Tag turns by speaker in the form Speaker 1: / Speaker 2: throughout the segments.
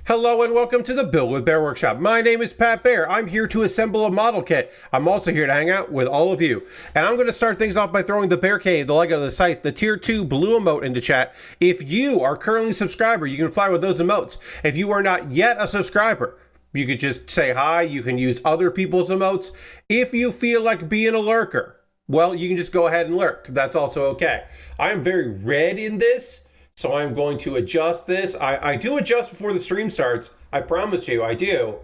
Speaker 1: Hello and welcome to the Build with Baer Workshop. My name is Pat Baer. I'm here to assemble a model kit. I'm also here to hang out with all of you. And I'm going to start things off by throwing the Bear Cave, the Lego, the site, the Tier 2 blue emote into chat. If you are currently a subscriber, you can apply with those emotes. If you are not yet a subscriber, you could just say hi. You can use other people's emotes. If you feel like being a lurker, well, you can just go ahead and lurk. That's also okay. I am very red in this. So I'm going to adjust this. I do adjust before the stream starts. I promise you, I do.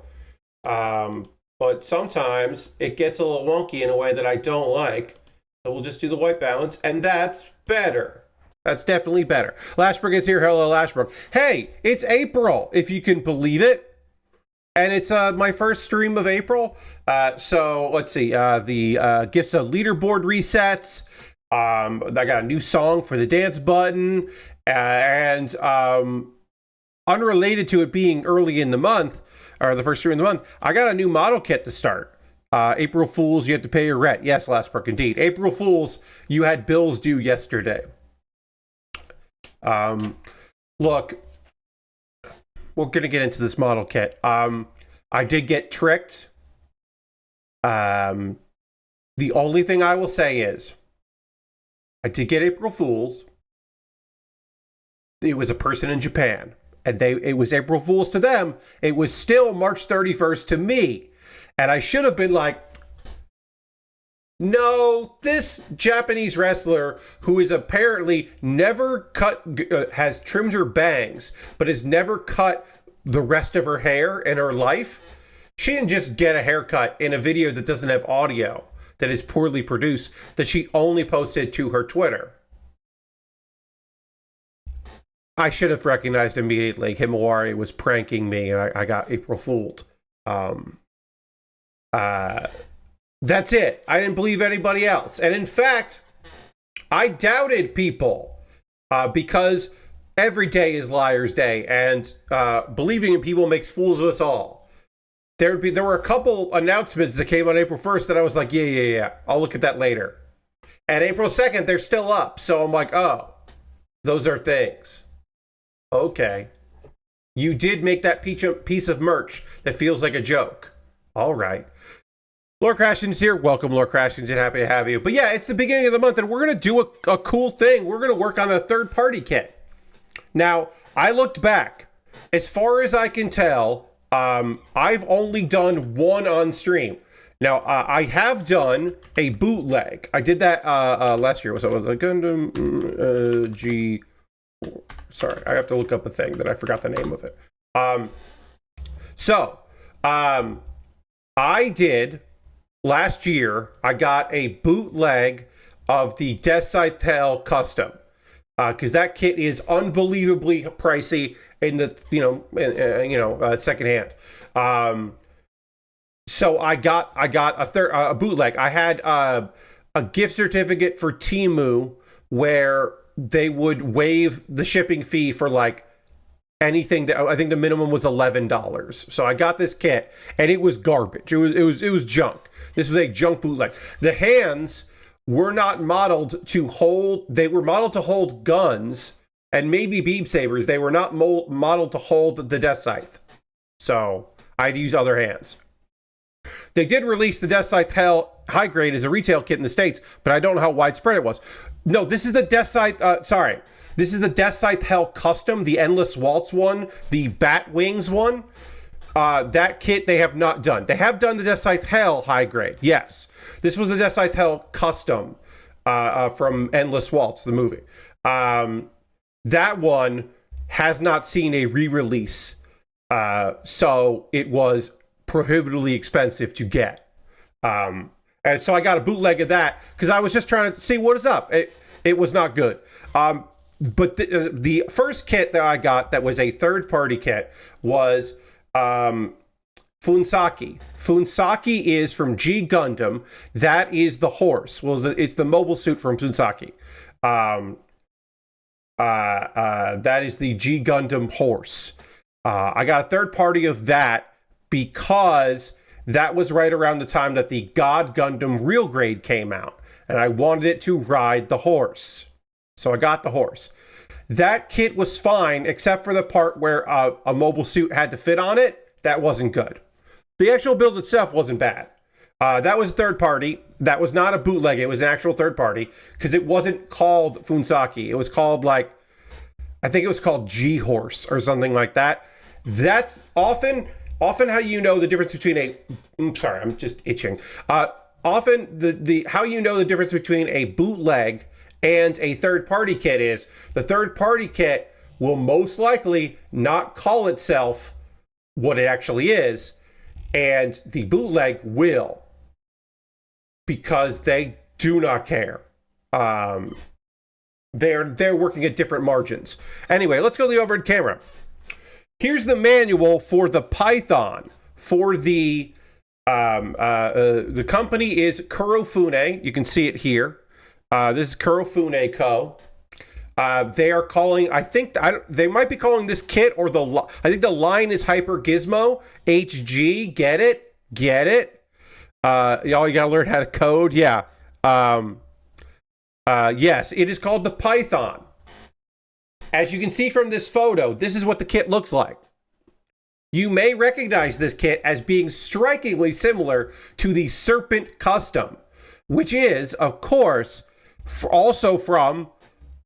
Speaker 1: But sometimes it gets a little wonky in a way that I don't like. So we'll just do the white balance, and that's better. That's definitely better. Lashbrook is here. Hello, Lashbrook. Hey, it's April, if you can believe it. And it's my first stream of April. So let's see. The gifts of leaderboard resets. I got a new song for the dance button. And unrelated to it being early in the month, or the first stream of the month, I got a new model kit to start. April Fools, you have to pay your rent. Yes, Lastbrook, indeed. April Fools, you had bills due yesterday. Look, we're going to get into this model kit. I did get tricked. The only thing I will say is, I did get April Fools. It was a person in Japan, and it was April Fool's to them. It was still March 31st to me. And I should have been like, no, this Japanese wrestler who is apparently never has trimmed her bangs, but has never cut the rest of her hair in her life. She didn't just get a haircut in a video that doesn't have audio, that is poorly produced, that she only posted to her Twitter. I should have recognized immediately Himawari was pranking me, and I got April Fooled. That's it. I didn't believe anybody else. And in fact, I doubted people because every day is Liar's Day, and believing in people makes fools of us all. There were a couple announcements that came on April 1st that I was like, yeah, I'll look at that later. And April 2nd, they're still up. So I'm like, oh, those are things. Okay. You did make that piece of merch that feels like a joke. All right. Lord Crashing's here. Welcome, Lord Crashing's, and happy to have you. But yeah, it's the beginning of the month, and we're going to do a cool thing. We're going to work on a third-party kit. Now, I looked back. As far as I can tell, I've only done one on stream. Now, I have done a bootleg. I did that last year. It was a Gundam G... Sorry, I have to look up a thing that I forgot the name of it. I did last year. I got a bootleg of the Desaitel Custom because that kit is unbelievably pricey in the secondhand. So I got a bootleg. I had a gift certificate for Temu where they would waive the shipping fee for like anything that I think the minimum was $11. So I got this kit and it was garbage. It was junk. This was a junk bootleg. The hands were not modeled to hold. They were modeled to hold guns and maybe beam sabers. They were not modeled to hold the Death Scythe. So I had to use other hands. They did release the Death Scythe Hell High Grade as a retail kit in the States, but I don't know how widespread it was. No, this is the Death Scythe, this is the Death Scythe Hell Custom, the Endless Waltz one, the Bat Wings one. That kit they have not done. They have done the Death Scythe Hell High Grade, yes. This was the Death Scythe Hell Custom from Endless Waltz, the movie. That one has not seen a re-release, so it was prohibitively expensive to get. And so I got a bootleg of that because I was just trying to see what is up. It was not good. But the first kit that I got that was a third-party kit was Funsaki. Funsaki is from G Gundam. That is the horse. Well, it's the mobile suit from Funsaki. That is the G Gundam horse. I got a third party of that because that was right around the time that the God Gundam Real Grade came out, and I wanted it to ride the horse. So I got the horse. That kit was fine, except for the part where a mobile suit had to fit on it. That wasn't good. The actual build itself wasn't bad. That was a third party. That was not a bootleg. It was an actual third party because it wasn't called Funsaki. It was called I think it was called G-Horse or something like that. That's often how you know the difference between I'm sorry, I'm just itching. Often the how you know the difference between a bootleg and a third-party kit is the third-party kit will most likely not call itself what it actually is, and the bootleg will, because they do not care. They're working at different margins. Anyway, let's go to the overhead camera. Here's the manual for the Python. For the company is Kurofune. You can see it here. This is Kurofune Co. They are calling, they might be calling this kit, or I think the line is Hyper Gizmo HG. Get it? Get it? Y'all, you gotta learn how to code. Yeah. Yes, it is called the Python. As you can see from this photo, this is what the kit looks like. You may recognize this kit as being strikingly similar to the Serpent Custom, which is, of course, also from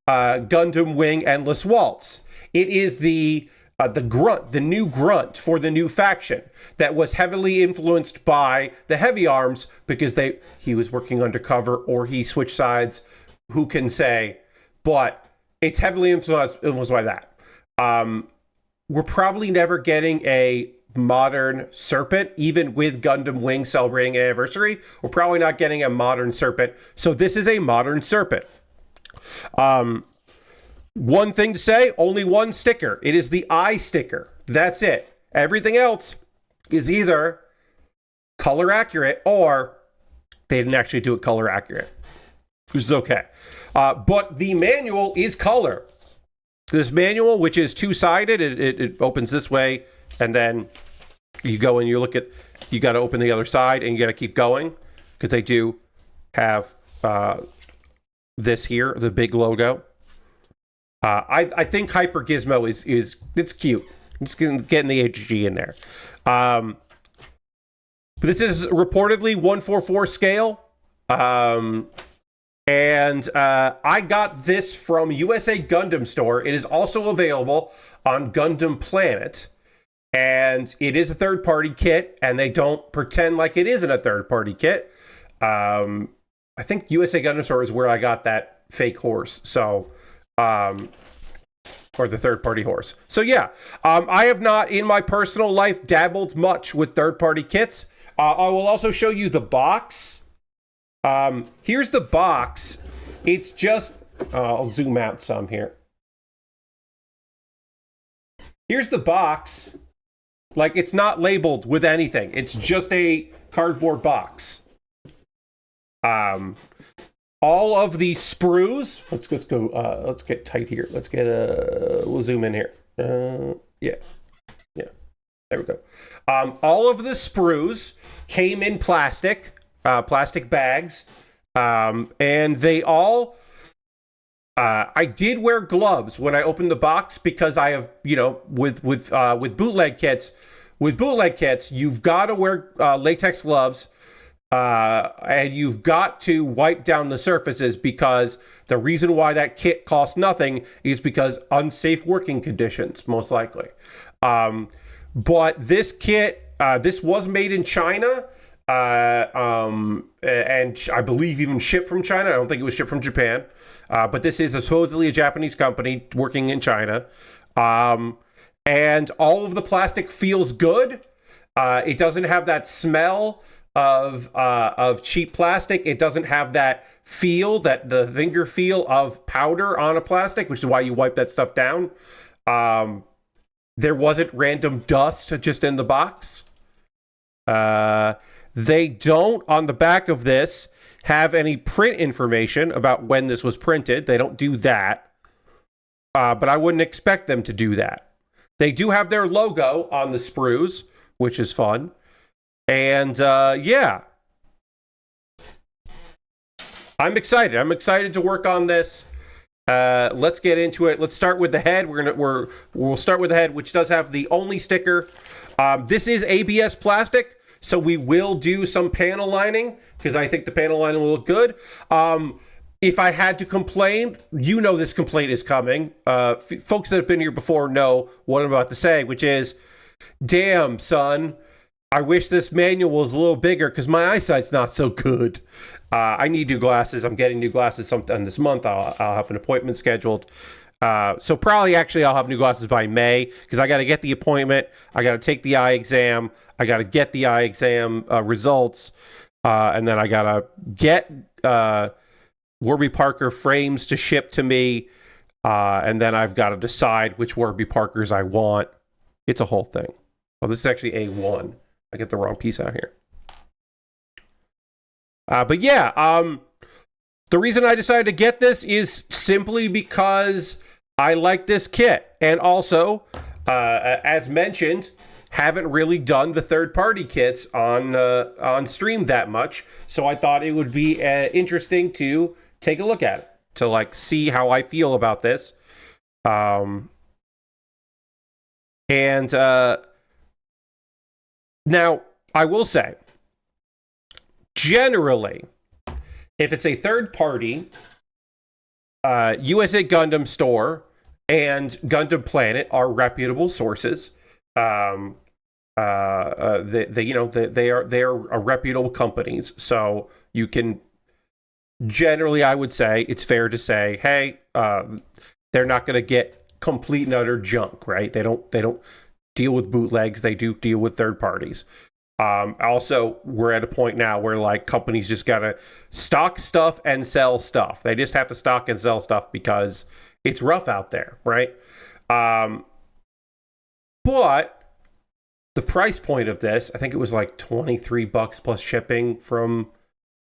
Speaker 1: Gundam Wing Endless Waltz. It is the grunt, the new grunt for the new faction that was heavily influenced by the Heavy Arms because he was working undercover or he switched sides. Who can say? But it's heavily influenced by that. We're probably never getting a modern Serpent, even with Gundam Wing celebrating an anniversary. We're probably not getting a modern Serpent. So this is a modern Serpent. One thing to say, only one sticker. It is the eye sticker. That's it. Everything else is either color accurate or they didn't actually do it color accurate, which is okay. But the manual is color. This manual, which is two-sided, it opens this way, and then you go and you look at, you got to open the other side, and you got to keep going, because they do have this here, the big logo. I think Hyper Gizmo is it's cute. It's getting the HG in there. But this is reportedly 144 scale. And I got this from USA Gundam Store. It is also available on Gundam Planet. And it is a third-party kit, and they don't pretend like it isn't a third-party kit. I think USA Gundam Store is where I got that fake horse. So, or the third-party horse. So yeah, I have not in my personal life dabbled much with third-party kits. I will also show you the box. Here's the box. It's just, I'll zoom out some here. Here's the box. Like, it's not labeled with anything. It's just a cardboard box. All of the sprues. Let's go. Let's get tight here. Let's get we'll zoom in here. Yeah. There we go. All of the sprues came in plastic bags, and they all. I did wear gloves when I opened the box because I have, with bootleg kits, you've got to wear latex gloves. And you've got to wipe down the surfaces, because the reason why that kit costs nothing is because unsafe working conditions, most likely. But this kit, this was made in China, and I believe even shipped from China. I don't think it was shipped from Japan. But this is supposedly a Japanese company working in China. And all of the plastic feels good. It doesn't have that smell of cheap plastic. It doesn't have that feel, that the finger feel of powder on a plastic, which is why you wipe that stuff down. There wasn't random dust just in the box. They don't, on the back of this, have any print information about when this was printed. They don't do that. But I wouldn't expect them to do that. They do have their logo on the sprues, which is fun. And yeah, I'm excited. I'm excited to work on this. Let's get into it. Let's start with the head. We'll start with the head, which does have the only sticker. This is ABS plastic, so we will do some panel lining because I think the panel lining will look good. If I had to complain, you know this complaint is coming. Folks that have been here before know what I'm about to say, which is, damn, son, I wish this manual was a little bigger because my eyesight's not so good. I need new glasses. I'm getting new glasses sometime this month. I'll have an appointment scheduled. So probably actually I'll have new glasses by May because I got to get the appointment. I got to take the eye exam. I got to get the eye exam results. And then I got to get Warby Parker frames to ship to me. And then I've got to decide which Warby Parkers I want. It's a whole thing. Oh, this is actually A1. I get the wrong piece out here. But yeah, the reason I decided to get this is simply because I like this kit. And also, as mentioned, haven't really done the third-party kits on stream that much. So I thought it would be interesting to take a look at it, to like see how I feel about this. Now, I will say, generally, if it's a third-party, USA Gundam Store and Gundam Planet are reputable sources. They are reputable companies, so you can generally, I would say, it's fair to say, hey, they're not going to get complete and utter junk, right? They don't deal with bootlegs. They do deal with third parties. Also, we're at a point now where like companies just gotta stock stuff and sell stuff. They just have to stock and sell stuff because it's rough out there, right? But the price point of this, I think it was like $23 plus shipping from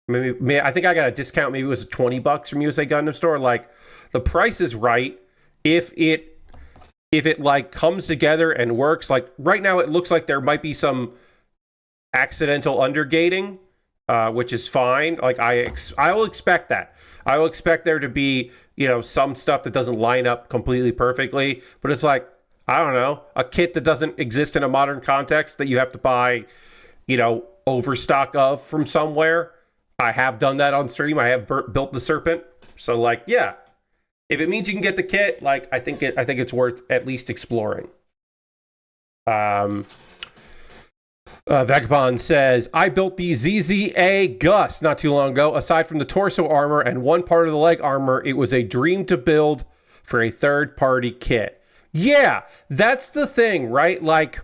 Speaker 1: maybe I think I got a discount. Maybe it was $20 from USA Gundam Store. Like the price is right if it like comes together and works. Like right now, it looks like there might be some accidental undergating, which is fine. Like I will expect that. I will expect there to be, some stuff that doesn't line up completely perfectly, but it's like, I don't know, a kit that doesn't exist in a modern context that you have to buy, overstock of from somewhere. I have done that on stream. I have built the Serpent. So like, yeah, if it means you can get the kit, like I think it's worth at least exploring. Vagabond says, I built the ZZA Gus not too long ago. Aside from the torso armor and one part of the leg armor, it was a dream to build for a third-party kit. Yeah, that's the thing, right? Like,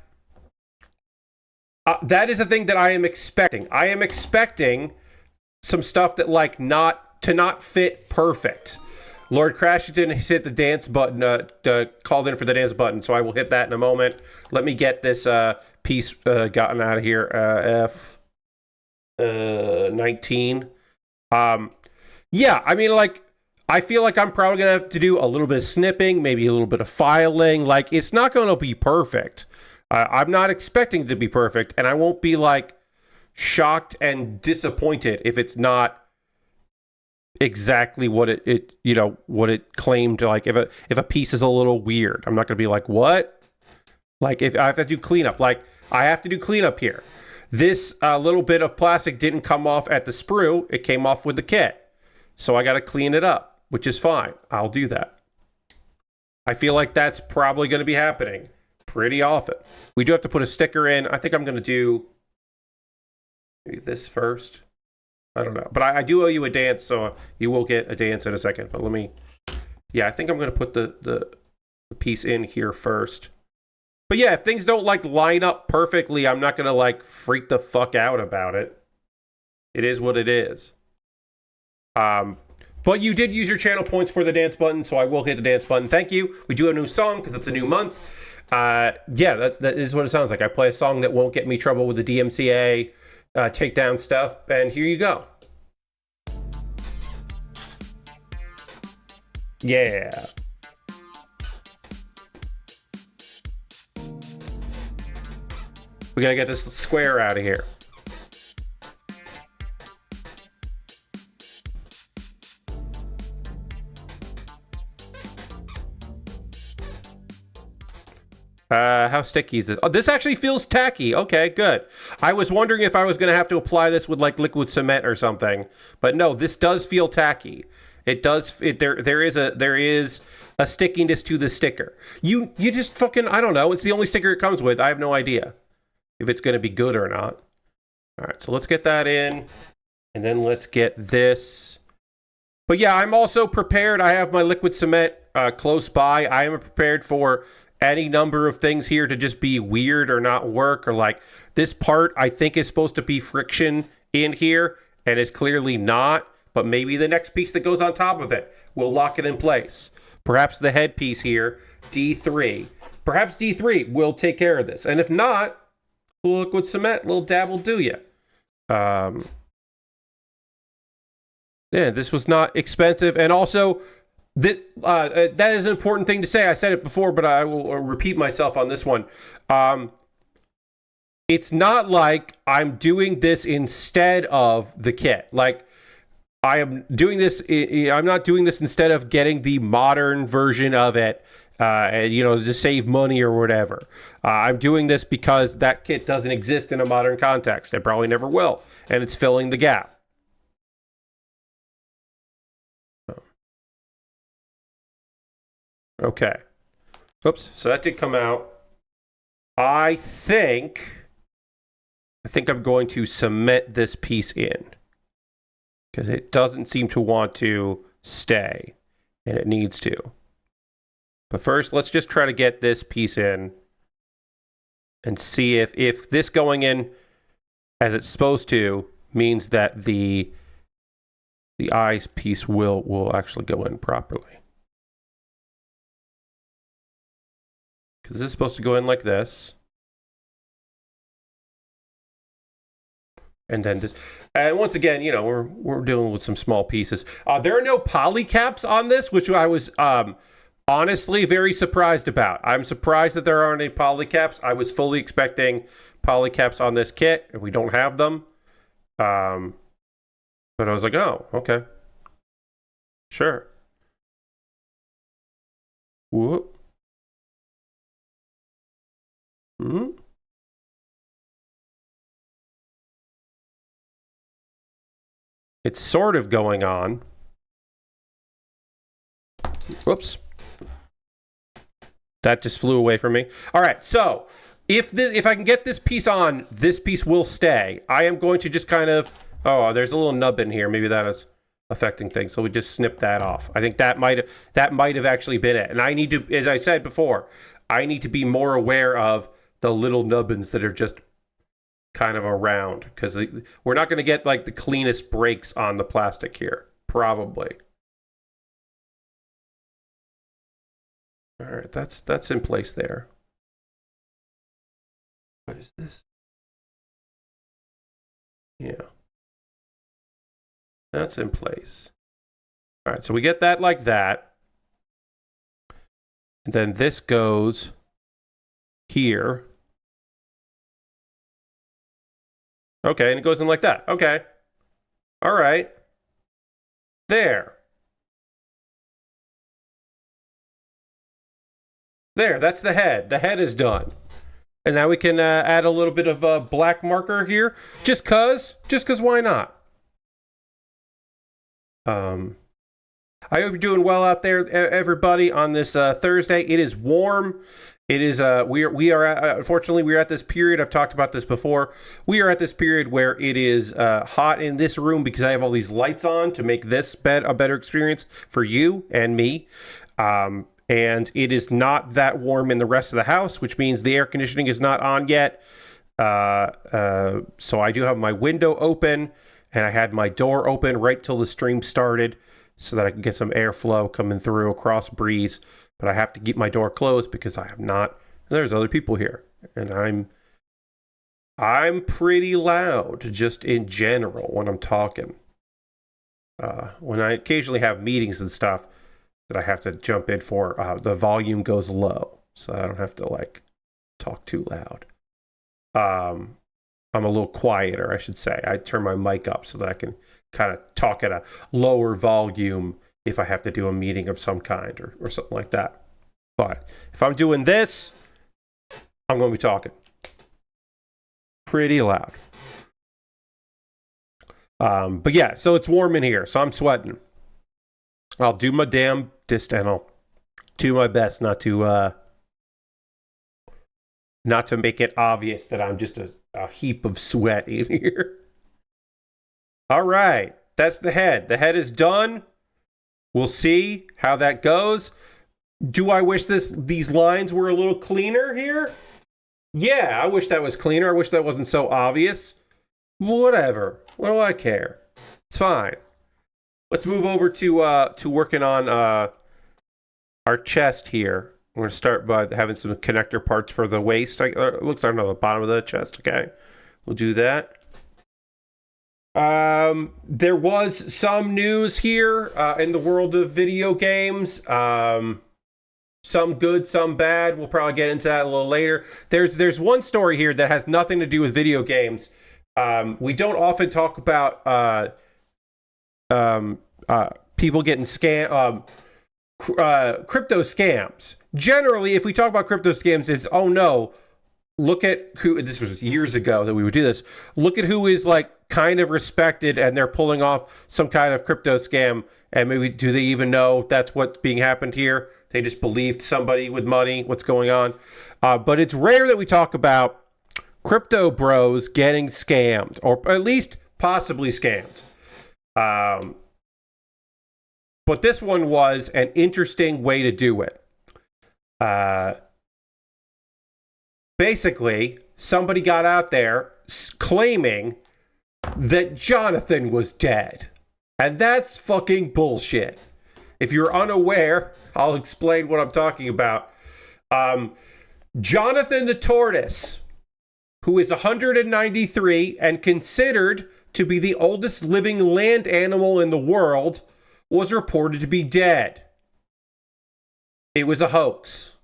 Speaker 1: that is the thing that I am expecting. I am expecting some stuff that, like, not fit perfect. Lord Crashington has hit the dance button, called in for the dance button, so I will hit that in a moment. Let me get this piece gotten out of here. F19. Yeah, I mean, like, I feel like I'm probably going to have to do a little bit of snipping, maybe a little bit of filing. Like, it's not going to be perfect. I'm not expecting it to be perfect, and I won't be, like, shocked and disappointed if it's not exactly what it claimed. Like if a piece is a little weird, I'm not gonna be like, what? Like if I have to do cleanup, like I have to do cleanup here. This little bit of plastic didn't come off at the sprue, it came off with the kit, so I got to clean it up, which is fine. I'll do that. I feel like that's probably going to be happening pretty often. We do have to put a sticker in. I think I'm going to do maybe this first. I don't know. But I do owe you a dance, so you will get a dance in a second. But let me... Yeah, I think I'm going to put the piece in here first. But yeah, if things don't, like, line up perfectly, I'm not going to, like, freak the fuck out about it. It is what it is. But you did use your channel points for the dance button, so I will hit the dance button. Thank you. We do have a new song, because it's a new month. Yeah, that is what it sounds like. I play a song that won't get me trouble with the DMCA, takedown stuff, and here you go. Yeah. We gotta get this square out of here. How sticky is this? Oh, this actually feels tacky. Okay, good. I was wondering if I was going to have to apply this with like liquid cement or something, but no, this does feel tacky. It does. There is a stickiness to the sticker. You just fucking, I don't know. It's the only sticker it comes with. I have no idea if it's going to be good or not. All right, so let's get that in, and then let's get this. But yeah, I'm also prepared. I have my liquid cement close by. I am prepared for any number of things here to just be weird or not work, or like this part I think is supposed to be friction in here and is clearly not, but maybe the next piece that goes on top of it will lock it in place. Perhaps the head piece here, D3. Perhaps D3 will take care of this. And if not, liquid cement, little dab will do you. Yeah, this was not expensive. And also, that is an important thing to say. I said it before, but I will repeat myself on this one. It's not like I'm doing this instead of the kit. Like, I am doing this, I'm not doing this instead of getting the modern version of it, to save money or whatever. I'm doing this because that kit doesn't exist in a modern context. It probably never will. And it's filling the gap. Okay. Oops. So that did come out. I think I'm going to cement this piece in because it doesn't seem to want to stay, and it needs to. But first, let's just try to get this piece in and see if this going in as it's supposed to means that the eyes piece will actually go in properly. Because this is supposed to go in like this. And then this, and once again, we're dealing with some small pieces. There are no poly caps on this, which I was honestly very surprised about. I'm surprised that there aren't any poly caps. I was fully expecting poly caps on this kit, and we don't have them. But I was like, oh, okay. Sure. Whoop. Hmm. It's sort of going on. Whoops. That just flew away from me. All right, so if I can get this piece on, this piece will stay. I am going to just kind of, oh, there's a little nub in here. Maybe that is affecting things. So we just snip that off. I think that might have actually been it. And I need to, as I said before, I need to be more aware of the little nubbins that are just kind of around, because we're not going to get like the cleanest breaks on the plastic here, probably. All right, that's in place there. What is this? Yeah, that's in place. All right, so we get that like that, and then this goes here. Okay, and it goes in like that. Okay. All right. There. There, that's the head. The head is done. And now we can add a little bit of black marker here. Just cause why not? I hope you're doing well out there, everybody, on this Thursday. It is warm. It is we are unfortunately we're at this period. I've talked about this before. We are at this period where it is hot in this room because I have all these lights on to make this bed a better experience for you and me. And it is not that warm in the rest of the house, which means the air conditioning is not on yet. So I do have my window open, and I had my door open right till the stream started so that I can get some airflow coming through across breeze. But I have to keep my door closed because I am not, there's other people here. And I'm pretty loud just in general when I'm talking. When I occasionally have meetings and stuff that I have to jump in for, the volume goes low so I don't have to like talk too loud. I'm a little quieter, I should say. I turn my mic up so that I can kind of talk at a lower volume if I have to do a meeting of some kind or something like that. But if I'm doing this, I'm going to be talking pretty loud. But yeah, so it's warm in here, so I'm sweating. I'll do my damnedest, and I'll do my best not to make it obvious that I'm just a heap of sweat in here. All right, that's the head. The head is done. We'll see how that goes. Do I wish these lines were a little cleaner here? Yeah, I wish that was cleaner. I wish that wasn't so obvious. Whatever. What do I care? It's fine. Let's move over to working on our chest here. We're going to start by having some connector parts for the waist. It looks like on the bottom of the chest. Okay, we'll do that. There was some news here in the world of video games. Some good, some bad. We'll probably get into that a little later. There's one story here that has nothing to do with video games. We don't often talk about people getting crypto scams. Generally, if we talk about crypto scams, it's, oh no, look at who, this was years ago that we would do this. Look at who is like kind of respected and they're pulling off some kind of crypto scam. And maybe, do they even know that's what's being happened here? They just believed somebody with money, what's going on. But it's rare that we talk about crypto bros getting scammed, or at least possibly scammed. But this one was an interesting way to do it. Basically, somebody got out there claiming that Jonathan was dead. And that's fucking bullshit. If you're unaware, I'll explain what I'm talking about. Jonathan the Tortoise, who is 193 and considered to be the oldest living land animal in the world, was reported to be dead. It was a hoax.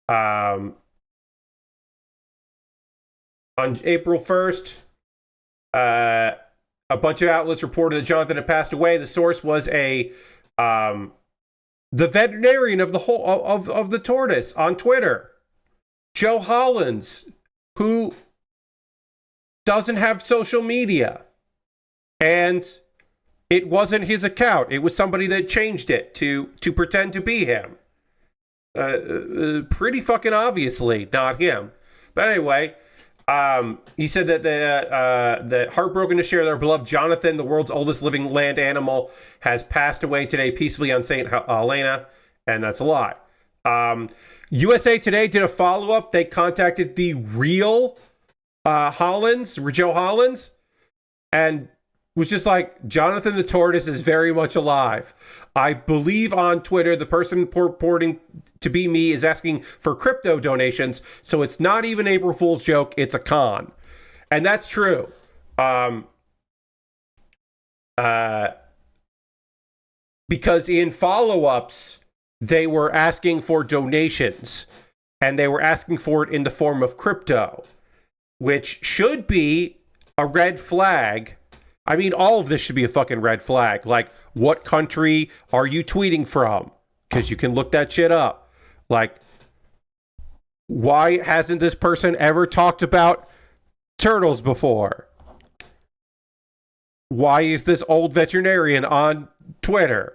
Speaker 1: On April 1st, a bunch of outlets reported that Jonathan had passed away. The source was the veterinarian of the tortoise on Twitter, Joe Hollins, who doesn't have social media, and it wasn't his account. It was somebody that changed it to pretend to be him. Pretty fucking obviously not him. But anyway, he said that heartbroken to share their beloved Jonathan, the world's oldest living land animal, has passed away today peacefully on St. Helena, and that's a lot. USA Today did a follow-up. They contacted the real Hollins, Joe Hollins, and was just like, Jonathan the Tortoise is very much alive. I believe on Twitter, the person purporting to be me is asking for crypto donations, so it's not even April Fool's joke, it's a con. And that's true. Because in follow-ups, they were asking for donations, and they were asking for it in the form of crypto, which should be a red flag. I mean, all of this should be a fucking red flag. Like, what country are you tweeting from? Because you can look that shit up. Like, why hasn't this person ever talked about turtles before? Why is this old veterinarian on Twitter?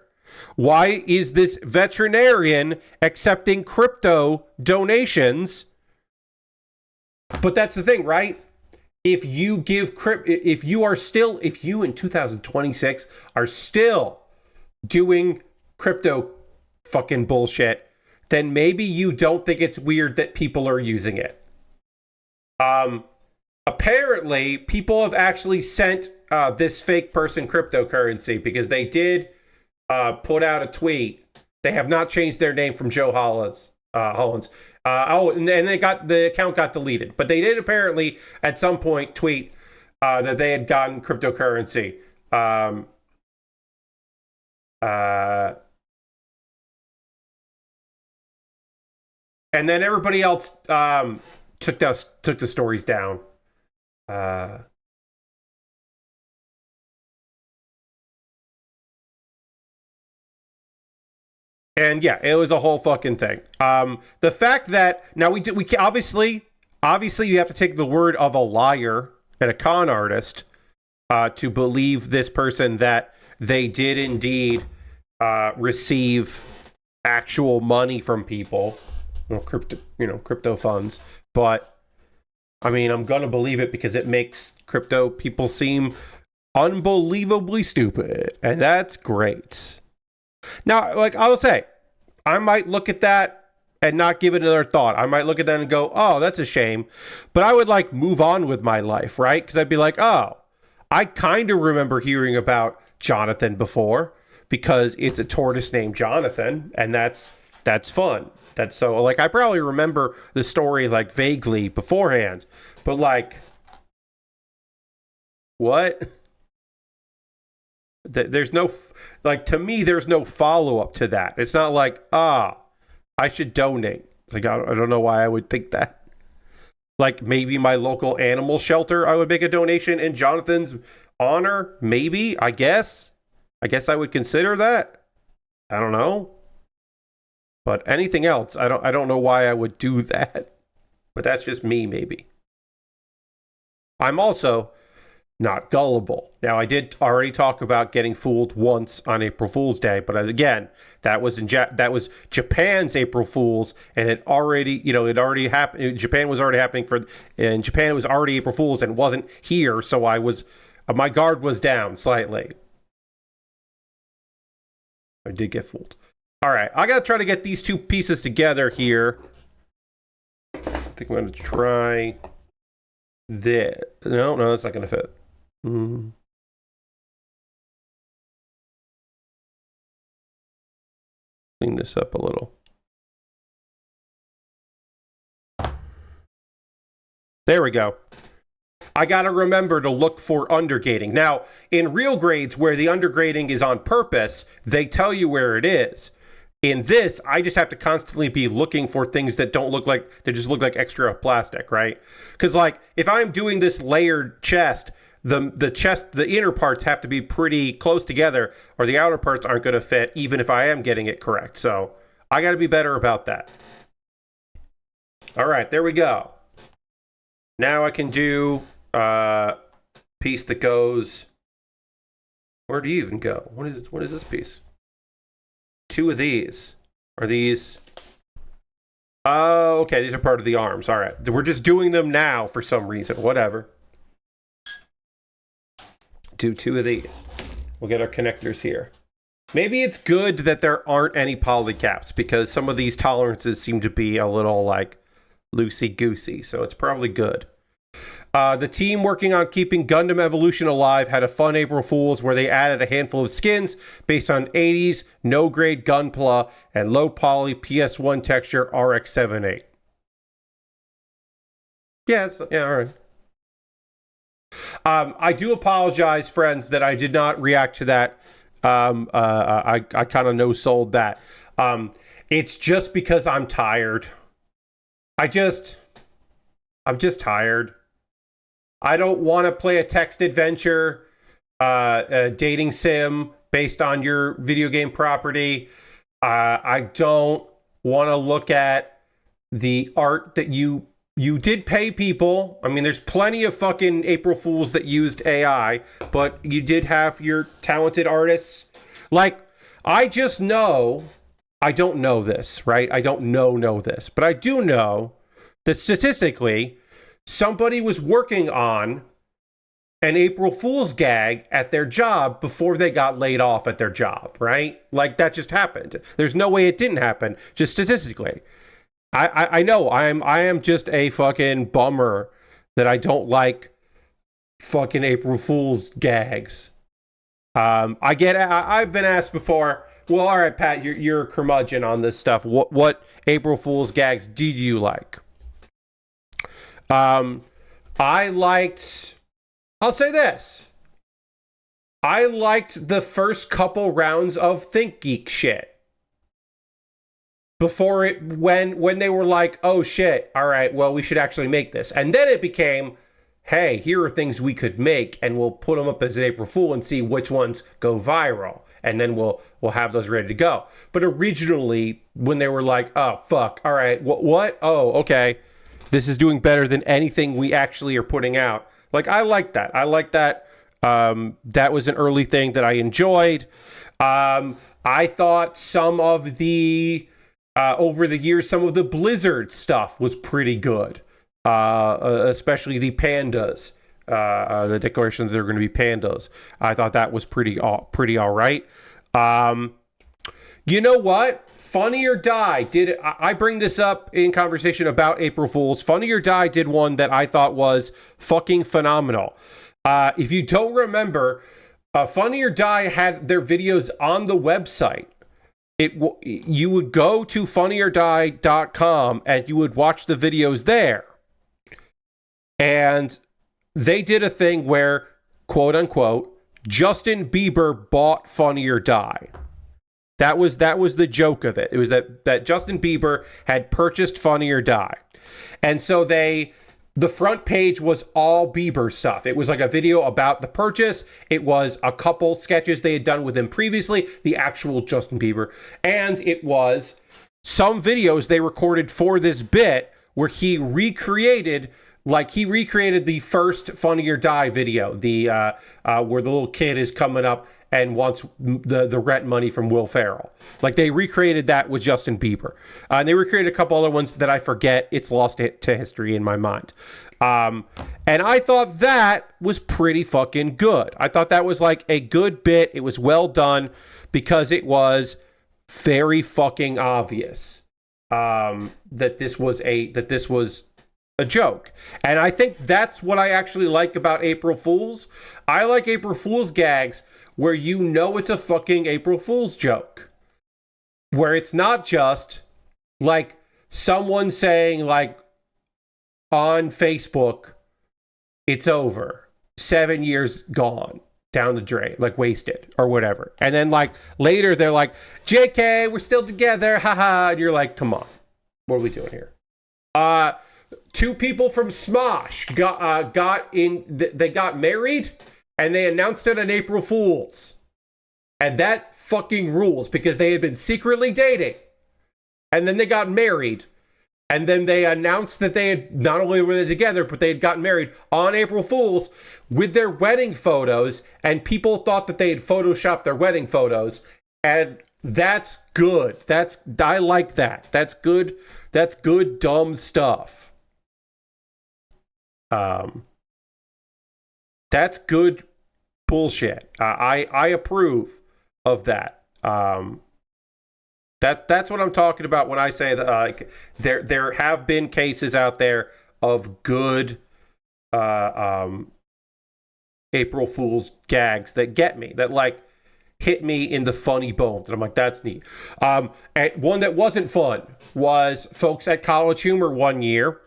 Speaker 1: Why is this veterinarian accepting crypto donations? But that's the thing, right? If you in 2026 are still doing crypto fucking bullshit, then maybe you don't think it's weird that people are using it. Apparently, people have actually sent this fake person cryptocurrency because they did put out a tweet. They have not changed their name from Joe Hollins. And the account got deleted, but they did apparently at some point tweet that they had gotten cryptocurrency. And then everybody else took the stories down. And yeah, it was a whole fucking thing. The fact that now we obviously you have to take the word of a liar and a con artist to believe this person that they did indeed receive actual money from people, crypto funds. But I mean, I'm gonna believe it because it makes crypto people seem unbelievably stupid, and that's great. Now, like I will say, I might look at that and not give it another thought. I might look at that and go, oh, that's a shame. But I would like move on with my life, right? Because I'd be like, oh, I kind of remember hearing about Jonathan before because it's a tortoise named Jonathan, and that's fun. That's so, like, I probably remember the story like vaguely beforehand, but like, what? There's no, like, to me, there's no follow-up to that. It's not like, I should donate. Like, I don't know why I would think that. Like, maybe my local animal shelter, I would make a donation in Jonathan's honor. Maybe, I guess. I guess I would consider that. I don't know. But anything else, I don't know why I would do that. But that's just me, maybe. I'm also not gullible. Now, I did already talk about getting fooled once on April Fool's Day, but again, that was Japan's April Fool's, and it already happened. Japan was already happening in Japan. It was already April Fool's and wasn't here, so my guard was down slightly. I did get fooled. All right, I gotta try to get these two pieces together here. I think I'm gonna try this. No, that's not gonna fit. Clean this up a little. There we go. I gotta remember to look for undergating. Now, in real grades where the undergrading is on purpose, they tell you where it is. In this, I just have to constantly be looking for things that just look like extra plastic, right? Because like if I'm doing this layered chest, the inner parts have to be pretty close together, or the outer parts aren't going to fit, even if I am getting it correct. So I got to be better about that. All right, there we go. Now I can do piece that goes. Where do you even go? What is this piece? Two of these. Are these? Oh, okay. These are part of the arms. All right. We're just doing them now for some reason. Whatever. Do two of these. We'll get our connectors here. Maybe it's good that there aren't any poly caps because some of these tolerances seem to be a little like loosey-goosey. So it's probably good. The team working on keeping Gundam Evolution alive had a fun April Fool's where they added a handful of skins based on 80s no-grade Gunpla and low-poly PS1 texture RX-78. Yeah, all right. I do apologize, friends, that I did not react to that. I kind of no-sold that. It's just because I'm tired. I'm just tired. I don't want to play a text adventure, a dating sim based on your video game property. I don't want to look at the art that you did pay people. I mean, there's plenty of fucking April Fools that used AI, but you did have your talented artists. Like, I just know, I don't know this, right? I don't know this, but I do know that statistically, somebody was working on an April Fool's gag at their job before they got laid off at their job, right? Like, that just happened. There's no way it didn't happen, just statistically. I know I am just a fucking bummer that I don't like fucking April Fool's gags. I've been asked before, well, all right, Pat, you're a curmudgeon on this stuff. What April Fool's gags did you like? I'll say this. I liked the first couple rounds of Think Geek shit. Before when they were like, oh shit, all right, well, we should actually make this. And then it became, hey, here are things we could make, and we'll put them up as an April Fool and see which ones go viral. and then we'll have those ready to go. But originally, when they were like, oh fuck, all right, what? Oh, okay, this is doing better than anything we actually are putting out. Like, I like that. That was an early thing that I enjoyed. I thought some of the over the years, some of the Blizzard stuff was pretty good, especially the pandas. The declaration that they're going to be pandas. I thought that was pretty all right. You know what? Funny or Die did. I bring this up in conversation about April Fools. Funny or Die did one that I thought was fucking phenomenal. If you don't remember, Funny or Die had their videos on the website. You would go to funnyordie.com and you would watch the videos there. And they did a thing where, quote unquote, Justin Bieber bought Funny or Die. That was the joke of it. It was that Justin Bieber had purchased Funny or Die. And so the front page was all Bieber stuff. It was like a video about the purchase. It was a couple sketches they had done with him previously, the actual Justin Bieber. And it was some videos they recorded for this bit where he recreated the first Funny or Die video, where the little kid is coming up and wants the rent money from Will Ferrell. Like, they recreated that with Justin Bieber. And they recreated a couple other ones that I forget. It's lost to history in my mind. And I thought that was pretty fucking good. I thought that was like a good bit. It was well done because it was very fucking obvious that this was a joke. And I think that's what I actually like about April Fools. I like April Fools gags where you know it's a fucking April Fool's joke. Where it's not just like someone saying like on Facebook, it's over. 7 years gone. Down the drain. Like wasted. Or whatever. And then like later they're like, JK, we're still together. Haha. And you're like, come on. What are we doing here? Two people from Smosh got married. And they announced it on April Fools. And that fucking rules because they had been secretly dating. And then they got married. And then they announced that they had not only were they together, but they had gotten married on April Fools with their wedding photos. And people thought that they had photoshopped their wedding photos. And that's good. I like that. That's good. That's good, dumb stuff. That's good bullshit. I approve of that. That's what I'm talking about when I say that there have been cases out there of good April Fool's gags that get me, that like hit me in the funny bone. And I'm like, that's neat. And one that wasn't fun was folks at College Humor one year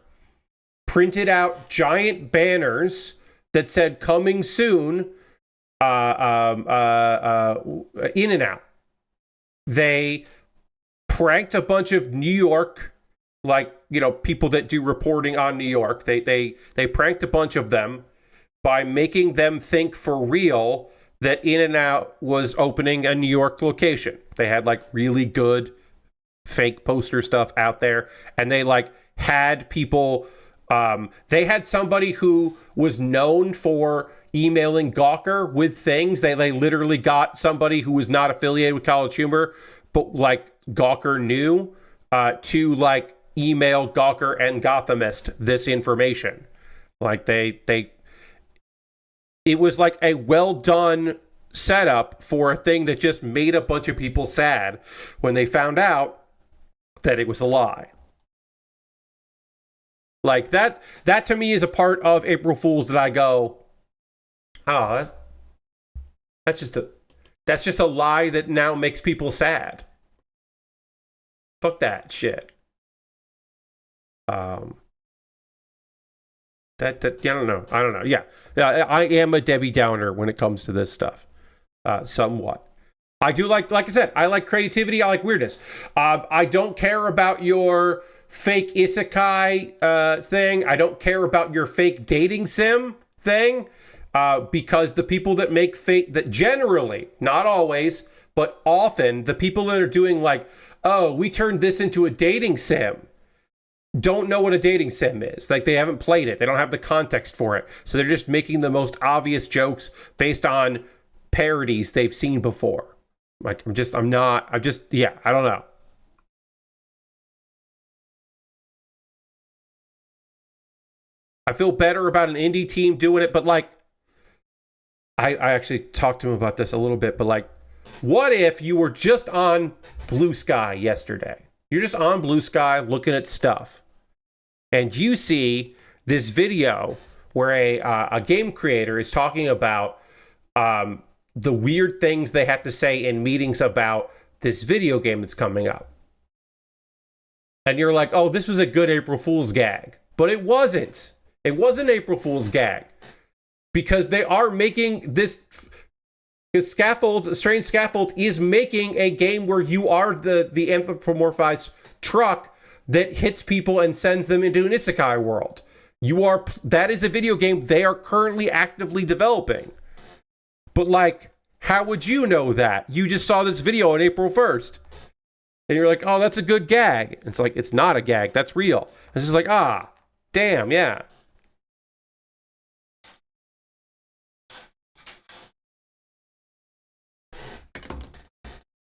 Speaker 1: printed out giant banners that said coming soon, In-N-Out. They pranked a bunch of New York, like, you know, people that do reporting on New York. They pranked a bunch of them by making them think for real that In-N-Out was opening a New York location. They had like really good fake poster stuff out there, and they like had people. They had somebody who was known for emailing Gawker with things. They literally got somebody who was not affiliated with College Humor, but like Gawker knew, to like email Gawker and Gothamist this information. Like it was like a well done setup for a thing that just made a bunch of people sad when they found out that it was a lie. Like that to me is a part of April Fools that I go, oh, that's just a lie that now makes people sad. Fuck that shit. I don't know. Yeah, I am a Debbie Downer when it comes to this stuff. Somewhat. I do like I said, I like creativity. I like weirdness. I don't care about your fake isekai thing. I don't care about your fake dating sim thing, because the people that make fake, that generally, not always, But often the people that are doing like, oh, we turned this into a dating sim, don't know what a dating sim is. Like, they haven't played it. They don't have the context for it. So they're just making the most obvious jokes based on parodies they've seen before. Like, I don't know. I feel better about an indie team doing it, but like, I actually talked to him about this a little bit, but like, what if you were just on Blue Sky yesterday? You're just on Blue Sky looking at stuff, and you see this video where a game creator is talking about the weird things they have to say in meetings about this video game that's coming up. And you're like, oh, this was a good April Fool's gag. But it wasn't. It wasn't April Fool's gag. Because they are making this... Because Strange Scaffold is making a game where you are the anthropomorphized truck that hits people and sends them into an isekai world. That is a video game they are currently actively developing. But like, how would you know that? You just saw this video on April 1st. And you're like, oh, that's a good gag. It's like, it's not a gag. That's real. And it's just like, damn, yeah.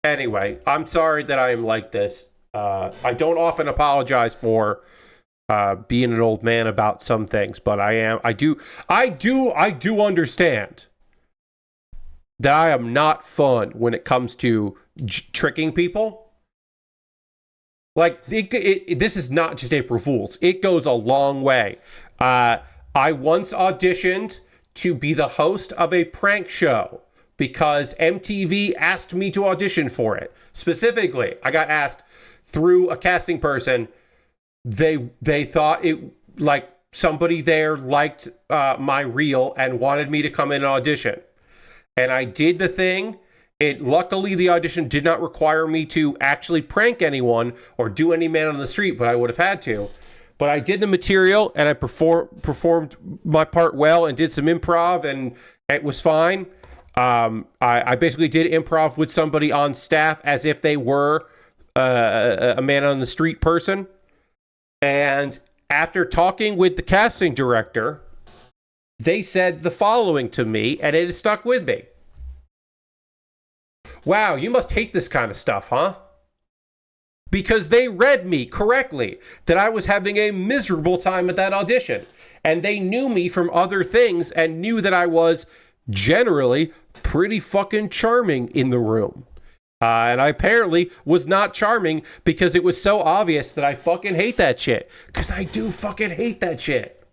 Speaker 1: Anyway, I'm sorry that I am like this. I don't often apologize for being an old man about some things, but I do understand that I am not fun when it comes to tricking people. Like, this is not just April Fool's. It goes a long way. I once auditioned to be the host of a prank show because MTV asked me to audition for it. Specifically, I got asked through a casting person. They thought it, like, somebody there liked my reel and wanted me to come in and audition. And I did the thing. Luckily, the audition did not require me to actually prank anyone or do any man on the street, but I would have had to. But I did the material, and I performed my part well and did some improv, and it was fine. I basically did improv with somebody on staff as if they were a man on the street person. And after talking with the casting director, they said the following to me, and it has stuck with me. Wow, you must hate this kind of stuff, huh? Because they read me correctly, that I was having a miserable time at that audition. And they knew me from other things and knew that I was generally pretty fucking charming in the room. And I apparently was not charming because it was so obvious that I fucking hate that shit. Because I do fucking hate that shit.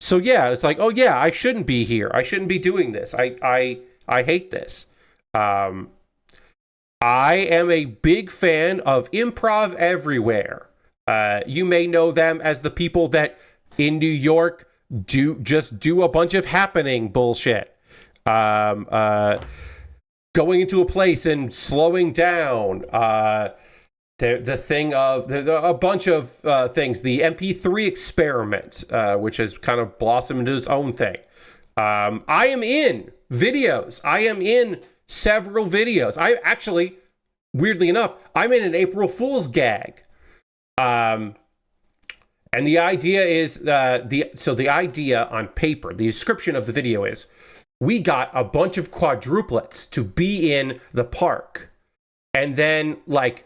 Speaker 1: So yeah, it's like, oh yeah, I shouldn't be here. I shouldn't be doing this. I hate this. I am a big fan of Improv Everywhere. You may know them as the people that in New York do a bunch of happening bullshit. Going into a place and slowing down. The thing of a bunch of things. The MP3 experiment, which has kind of blossomed into its own thing. I am in videos. I am in several videos. I actually, weirdly enough, I'm in an April Fool's gag. And the idea is the idea on paper, the description of the video is, we got a bunch of quadruplets to be in the park, and then we're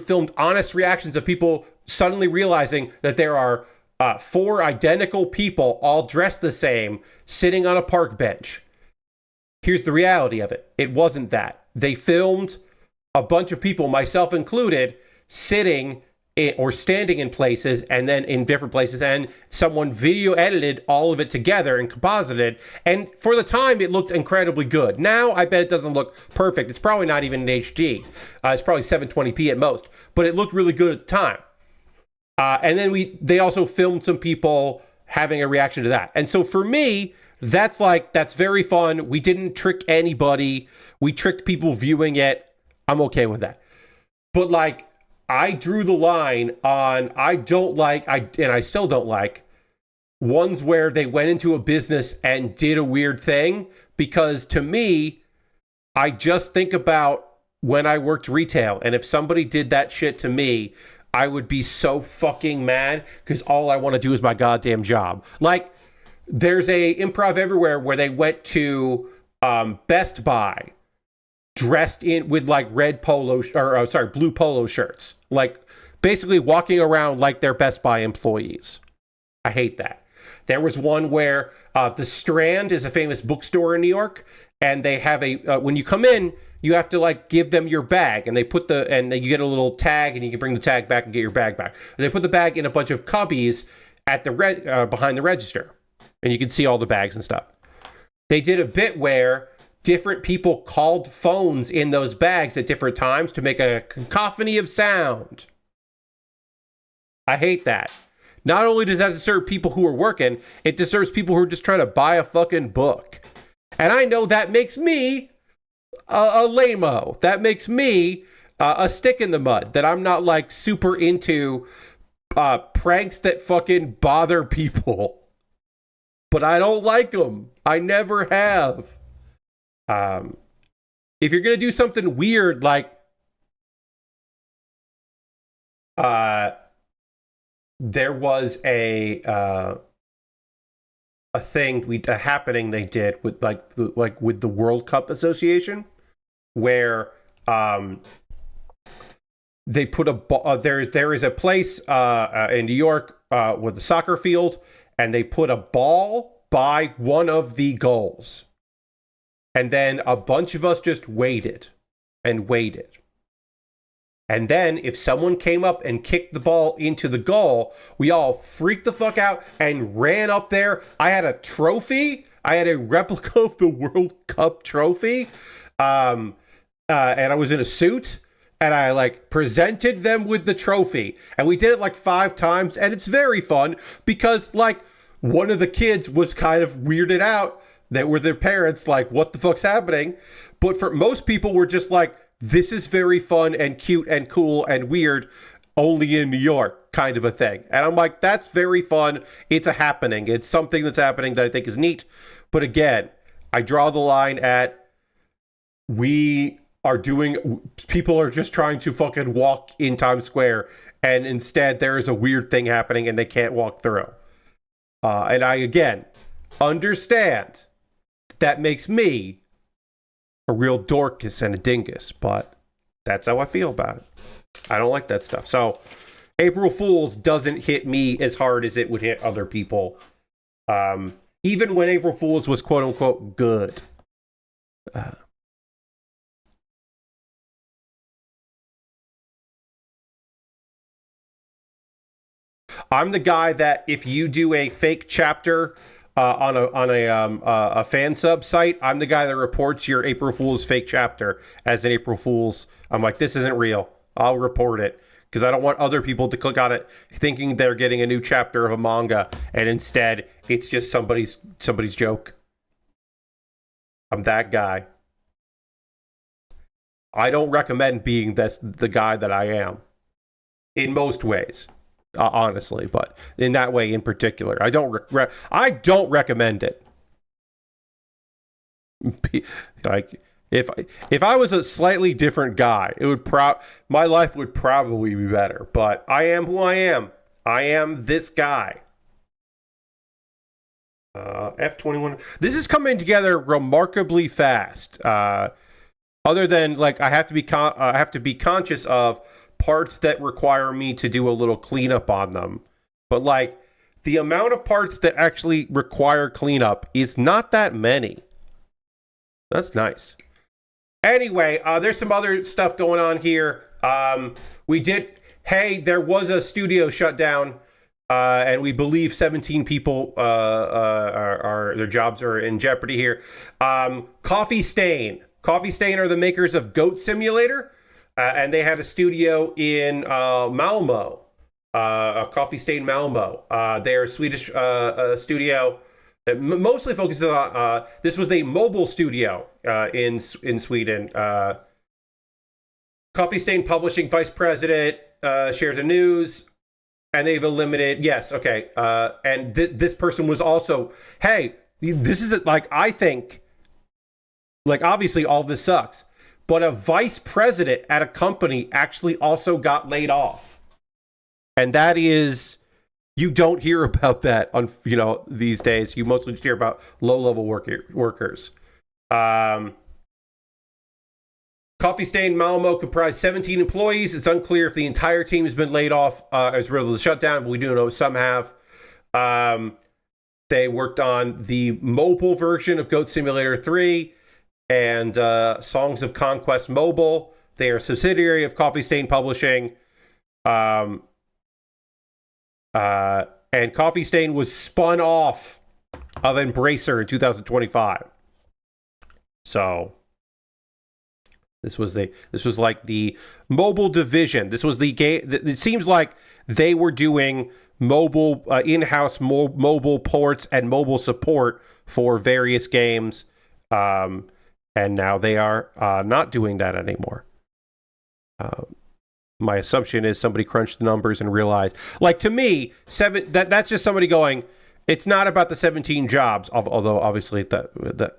Speaker 1: filmed honest reactions of people suddenly realizing that there are 4 identical people all dressed the same sitting on a park bench. Here's the reality of it. It wasn't that. They filmed a bunch of people, myself included, sitting or standing in places and then in different places, and someone video edited all of it together and composited, and for the time it looked incredibly good. Now I bet it doesn't look perfect. It's probably not even in HD. It's probably 720p at most, but it looked really good at the time. And then they also filmed some people having a reaction to that. And so for me, that's very fun. We didn't trick anybody. We tricked people viewing it. I'm okay with that. But I drew the line on, I still don't like ones where they went into a business and did a weird thing, because to me, I just think about when I worked retail, and if somebody did that shit to me, I would be so fucking mad, because all I want to do is my goddamn job. Like, there's a Improv Everywhere where they went to Best Buy dressed in with like blue polo shirts, like basically walking around like they're Best Buy employees. I hate that. There was one where the Strand is a famous bookstore in New York, and they have when you come in, you have to like give them your bag, and then you get a little tag, and you can bring the tag back and get your bag back. And they put the bag in a bunch of cubbies at the behind the register, and you can see all the bags and stuff. They did a bit where different people called phones in those bags at different times to make a cacophony of sound. I hate that. Not only does that disturb people who are working, it disturbs people who are just trying to buy a fucking book. And I know that makes me a lame-o. That makes me a stick in the mud. That I'm not like super into pranks that fucking bother people. But I don't like them. I never have. If you're gonna do something weird, like there was a happening they did with with the World Cup Association, where they put there is a place in New York with a soccer field, and they put a ball by one of the goals, and then a bunch of us just waited and waited. And then if someone came up and kicked the ball into the goal, we all freaked the fuck out and ran up there. I had a trophy. I had a replica of the World Cup trophy. And I was in a suit, and I like presented them with the trophy. And we did it like 5 times, and it's very fun because like one of the kids was kind of weirded out that were their parents, like, what the fuck's happening? But for most people were just like, this is very fun and cute and cool and weird, only in New York kind of a thing. And I'm like, that's very fun. It's a happening. It's something that's happening that I think is neat. But again, I draw the line at people are just trying to fucking walk in Times Square, and instead there is a weird thing happening and they can't walk through. And I, again, understand that makes me a real dorcas and a dingus, but that's how I feel about it. I don't like that stuff. So April Fool's doesn't hit me as hard as it would hit other people. Even when April Fool's was quote unquote good. I'm the guy that if you do a fake chapter on a fan sub site, I'm the guy that reports your April Fool's fake chapter as an April Fool's. I'm like, this isn't real. I'll report it because I don't want other people to click on it thinking they're getting a new chapter of a manga, and instead it's just somebody's joke. I'm that guy. I don't recommend being the guy that I am in most ways. Honestly, but in that way in particular, I don't recommend it. Like if I was a slightly different guy, it would my life would probably be better. But I am who I am. I am this guy. F21. This is coming together remarkably fast. Other than like I have to be conscious of parts that require me to do a little cleanup on them. But like the amount of parts that actually require cleanup is not that many. That's nice. Anyway, there's some other stuff going on here. There was a studio shut down, and we believe 17 people are their jobs are in jeopardy here. Coffee Stain are the makers of Goat Simulator. And they had a studio in Malmo, a Coffee Stain Malmo. They're a Swedish studio that mostly focuses on. This was a mobile studio in Sweden. Coffee Stain Publishing Vice President shared the news. And they've eliminated, yes, okay. And this person was also, hey, this is like, I think, like, obviously all this sucks, but a vice president at a company actually also got laid off. And that is, you don't hear about that on, these days. You mostly just hear about low-level workers. Coffee Stain Malmo comprised 17 employees. It's unclear if the entire team has been laid off as a result of the shutdown, but we do know some have. They worked on the mobile version of Goat Simulator 3 and Songs of Conquest Mobile. They are a subsidiary of Coffee Stain Publishing. And Coffee Stain was spun off of Embracer in 2025. So this was like the mobile division. This was the game. It seems like they were doing mobile in-house mobile ports and mobile support for various games, and now they are not doing that anymore. My assumption is somebody crunched the numbers and realized, like, to me, that's just somebody going, it's not about the 17 jobs, although obviously that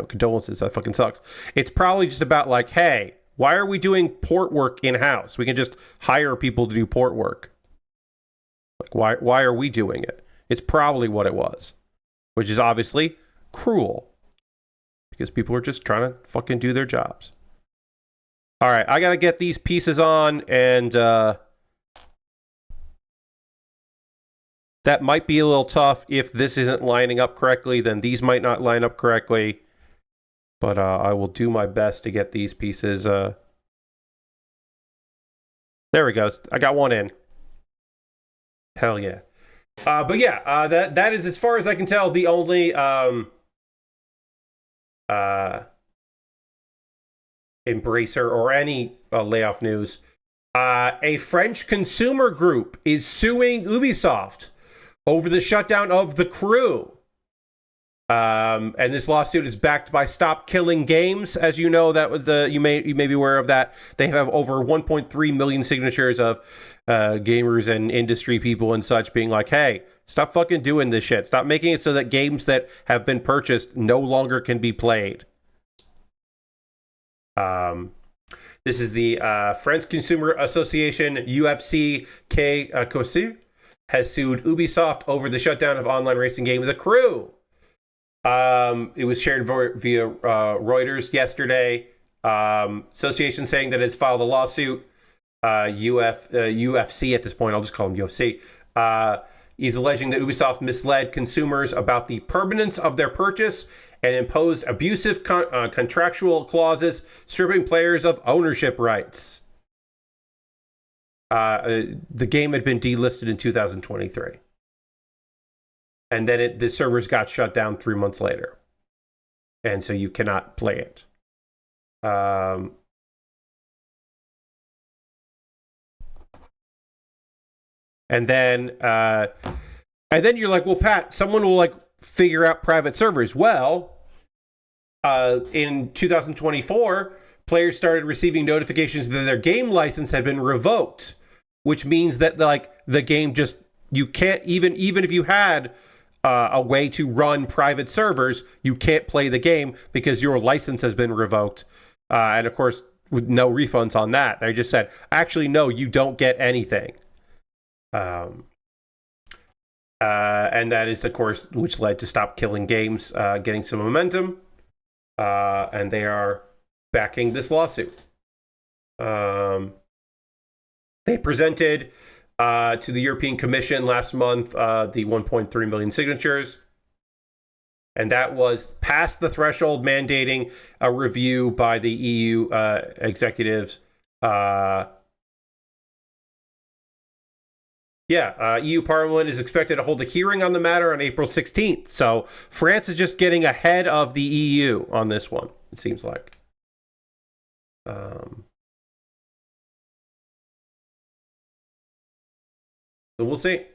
Speaker 1: condolences, that fucking sucks. It's probably just about like, hey, why are we doing port work in-house? We can just hire people to do port work. Like, why are we doing it? It's probably what it was, which is obviously cruel because people are just trying to fucking do their jobs. All right, I got to get these pieces on, and that might be a little tough. If this isn't lining up correctly, then these might not line up correctly. But I will do my best to get these pieces. There we go. I got one in. Hell yeah. But yeah, that is, as far as I can tell, the only Embracer or any layoff news. A French consumer group is suing Ubisoft over the shutdown of The Crew. And this lawsuit is backed by Stop Killing Games. As you know, that was you may be aware of that. They have over 1.3 million signatures of gamers and industry people and such being like, hey, stop fucking doing this shit. Stop making it so that games that have been purchased no longer can be played. This is the French Consumer Association, UFC COSU, has sued Ubisoft over the shutdown of online racing game The Crew. It was shared via Reuters yesterday. Association saying that it's filed a lawsuit. UFC at this point, I'll just call them UFC. He's alleging that Ubisoft misled consumers about the permanence of their purchase and imposed abusive contractual clauses, stripping players of ownership rights. The game had been delisted in 2023. And then the servers got shut down 3 months later. And so you cannot play it. And then you're like, well, Pat, someone will like figure out private servers. Well, in 2024, players started receiving notifications that their game license had been revoked, which means that like the game just, you can't even if you had a way to run private servers, you can't play the game because your license has been revoked. And of course, with no refunds on that, they just said, actually, no, you don't get anything. And that is, of course, which led to Stop Killing Games getting some momentum. And they are backing this lawsuit. They presented to the European Commission last month the 1.3 million signatures. And that was past the threshold mandating a review by the EU executives. EU Parliament is expected to hold a hearing on the matter on April 16th. So France is just getting ahead of the EU on this one, it seems like. So we'll see.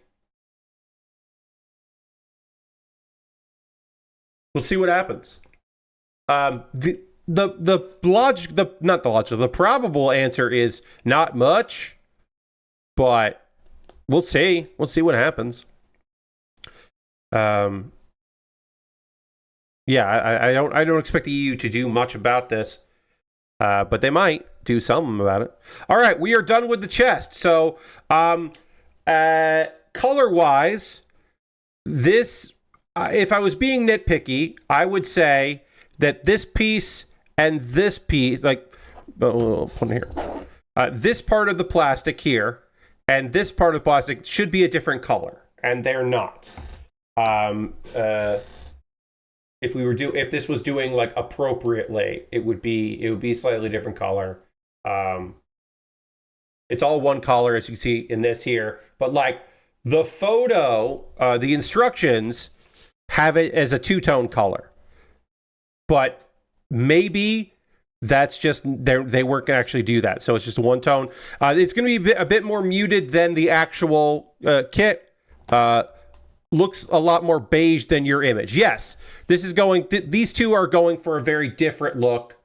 Speaker 1: We'll see what happens. The probable answer is not much, but we'll see. We'll see what happens. Yeah, I don't expect the EU to do much about this, but they might do something about it. All right, we are done with the chest. So, color-wise, this, if I was being nitpicky, I would say that this piece and this piece, like, put it here, this part of the plastic here and this part of the plastic should be a different color, and they're not. If this was doing like appropriately, it would be slightly different color. It's all one color, as you can see in this here, but like the photo, the instructions have it as a two-tone color, but maybe that's just they weren't gonna actually do that, so it's just a one tone. It's going to be a bit more muted than the actual kit. Looks a lot more beige than your image. Yes, this is going. These two are going for a very different look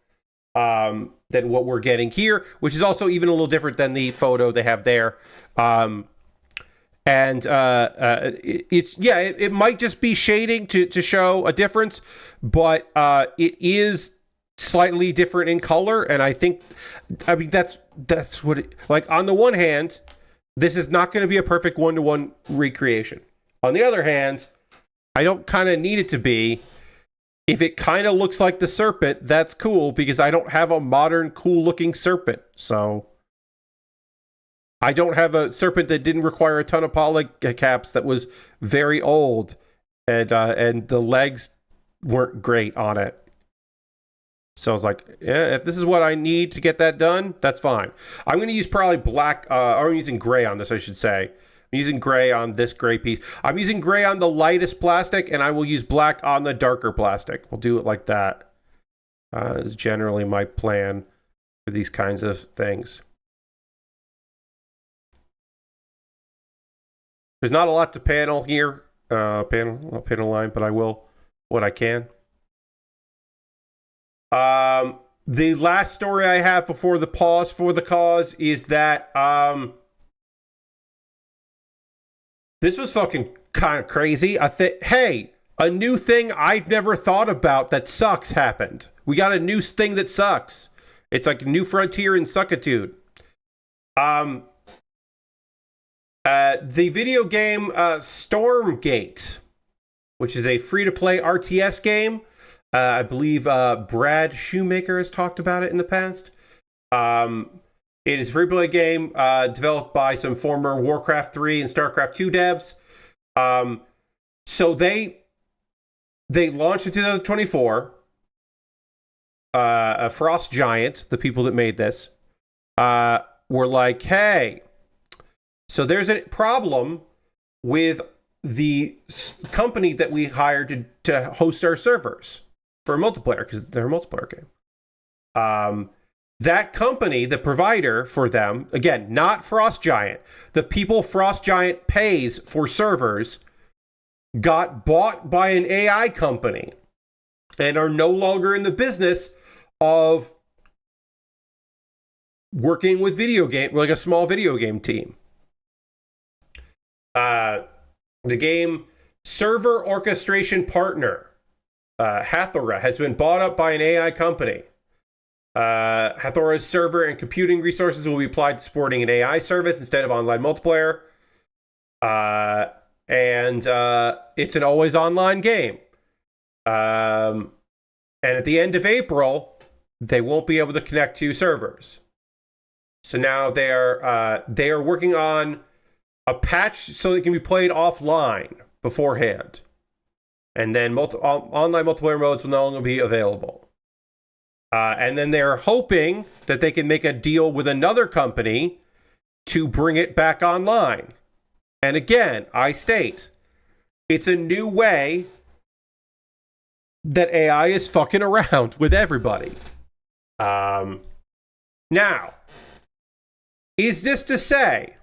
Speaker 1: than what we're getting here, which is also even a little different than the photo they have there. It might just be shading to show a difference, but it is slightly different in color, and I mean that's what it, like, on the one hand, this is not going to be a perfect one-to-one recreation. On the other hand, I don't kind of need it to be. If it kind of looks like the Serpent, that's cool, because I don't have a modern, cool-looking Serpent. So I don't have a Serpent that didn't require a ton of poly caps, that was very old, and the legs weren't great on it. So I was like, yeah, if this is what I need to get that done, that's fine. I'm going to use probably black, or I'm using gray on this, I should say. I'm using gray on this gray piece. I'm using gray on the lightest plastic, and I will use black on the darker plastic. We'll do it like that. Is generally my plan for these kinds of things. There's not a lot to panel here, panel line, but I will what I can. The last story I have before the pause for the cause is that this was fucking kind of crazy. Hey, a new thing I've never thought about that sucks happened. We got a new thing that sucks. It's like a new frontier in suckitude. The video game Stormgate, which is a free-to-play RTS game. I believe Brad Shoemaker has talked about it in the past. It is a free-to-play game developed by some former Warcraft 3 and StarCraft 2 devs. So they launched in 2024. Frost Giant, the people that made this, were like, hey, so there's a problem with the company that we hired to host our servers for multiplayer, because they're a multiplayer game. That company, the provider for them, again, not Frost Giant, the people Frost Giant pays for servers, got bought by an AI company and are no longer in the business of working with like a small video game team. The game server orchestration partner, Hathora, has been bought up by an AI company. Hathora's server and computing resources will be applied to supporting an AI service instead of online multiplayer. And it's an always online game. And at the end of April, they won't be able to connect to servers. So now they are working on a patch so it can be played offline beforehand. And then online multiplayer modes will no longer be available. And then they're hoping that they can make a deal with another company to bring it back online. And again, I state, it's a new way that AI is fucking around with everybody. Now, is this to say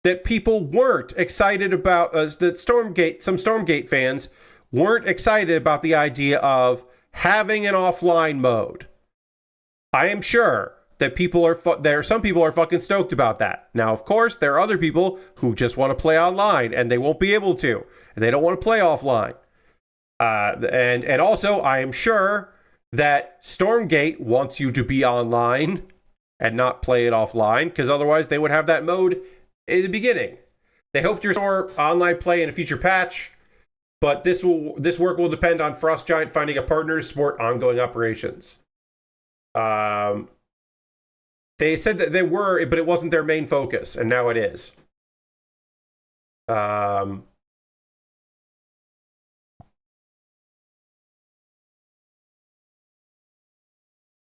Speaker 1: that people weren't excited about that some Stormgate fans weren't excited about the idea of having an offline mode? I am sure that some people are fucking stoked about that. Now, of course, there are other people who just want to play online and they won't be able to. And they don't want to play offline. And also, I am sure that Stormgate wants you to be online and not play it offline, because otherwise they would have that mode in the beginning. They hope to restore online play in a future patch, but this work will depend on Frost Giant finding a partner to support ongoing operations. They said that they were, but it wasn't their main focus, and now it is.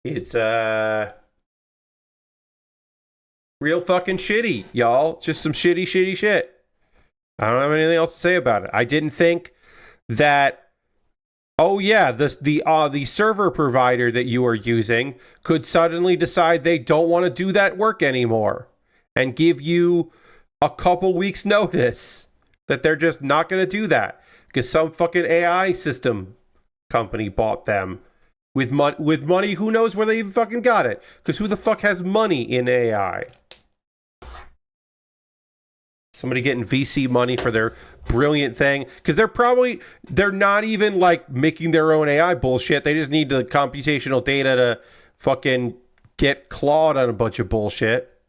Speaker 1: It's real fucking shitty, y'all. It's just some shitty shit. I don't have anything else to say about it. I didn't think that, oh yeah, the server provider that you are using could suddenly decide they don't want to do that work anymore and give you a couple weeks notice that they're just not going to do that because some fucking AI system company bought them with money. Who knows where they even fucking got it? Because who the fuck has money in AI? Somebody getting VC money for their brilliant thing, because they're not even like making their own AI bullshit. They just need the computational data to fucking get clawed on a bunch of bullshit.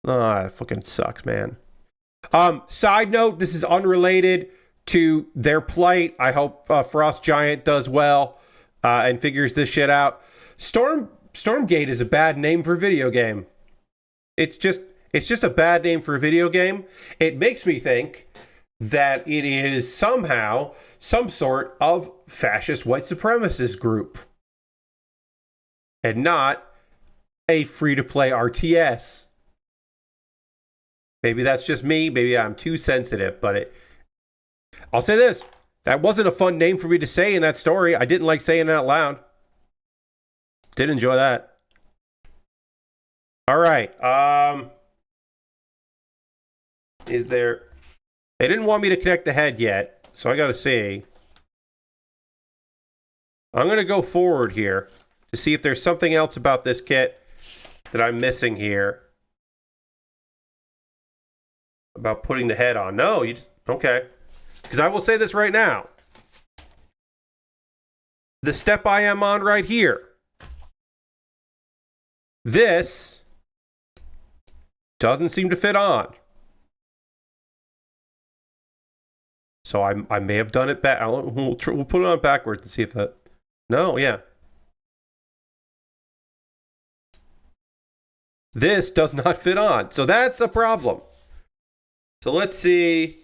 Speaker 1: It fucking sucks, man. Side note, this is unrelated to their plight. I hope Frost Giant does well and figures this shit out. Stormgate is a bad name for a video game. It's just a bad name for a video game. It makes me think that it is somehow some sort of fascist white supremacist group and not a free-to-play RTS. Maybe that's just me. Maybe I'm too sensitive, but I'll say this. That wasn't a fun name for me to say in that story. I didn't like saying it out loud. Did enjoy that. All right. Is there... They didn't want me to connect the head yet, so I gotta see. I'm gonna go forward here to see if there's something else about this kit that I'm missing here. About putting the head on. No, you just... Okay. Because I will say this right now. The step I am on right here. This doesn't seem to fit on. So I may have done it back. We'll put it on backwards to see if that... No, yeah. This does not fit on. So that's a problem. So let's see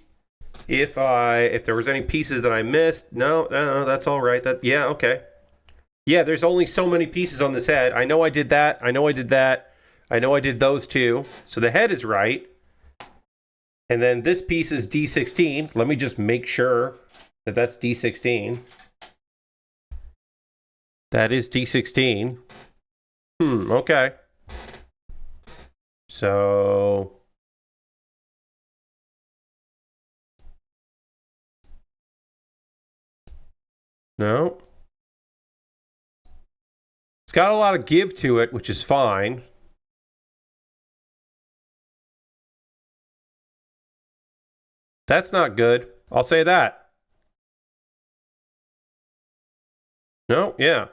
Speaker 1: if there was any pieces that I missed. No, that's all right. Yeah, okay. Yeah, there's only so many pieces on this head. I know I did that. I know I did that. I know I did those two. So the head is right. And then this piece is D16. Let me just make sure that that's D16. That is D16. Okay. So... No. It's got a lot of give to it, which is fine. That's not good. I'll say that. No, yeah.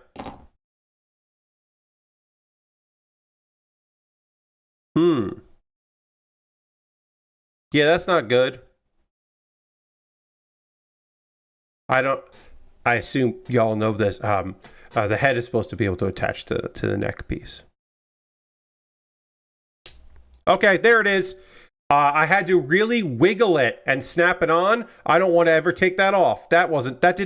Speaker 1: Yeah, that's not good. I assume y'all know this. The head is supposed to be able to attach to the neck piece. Okay, there it is. I had to really wiggle it and snap it on. I don't want to ever take that off. That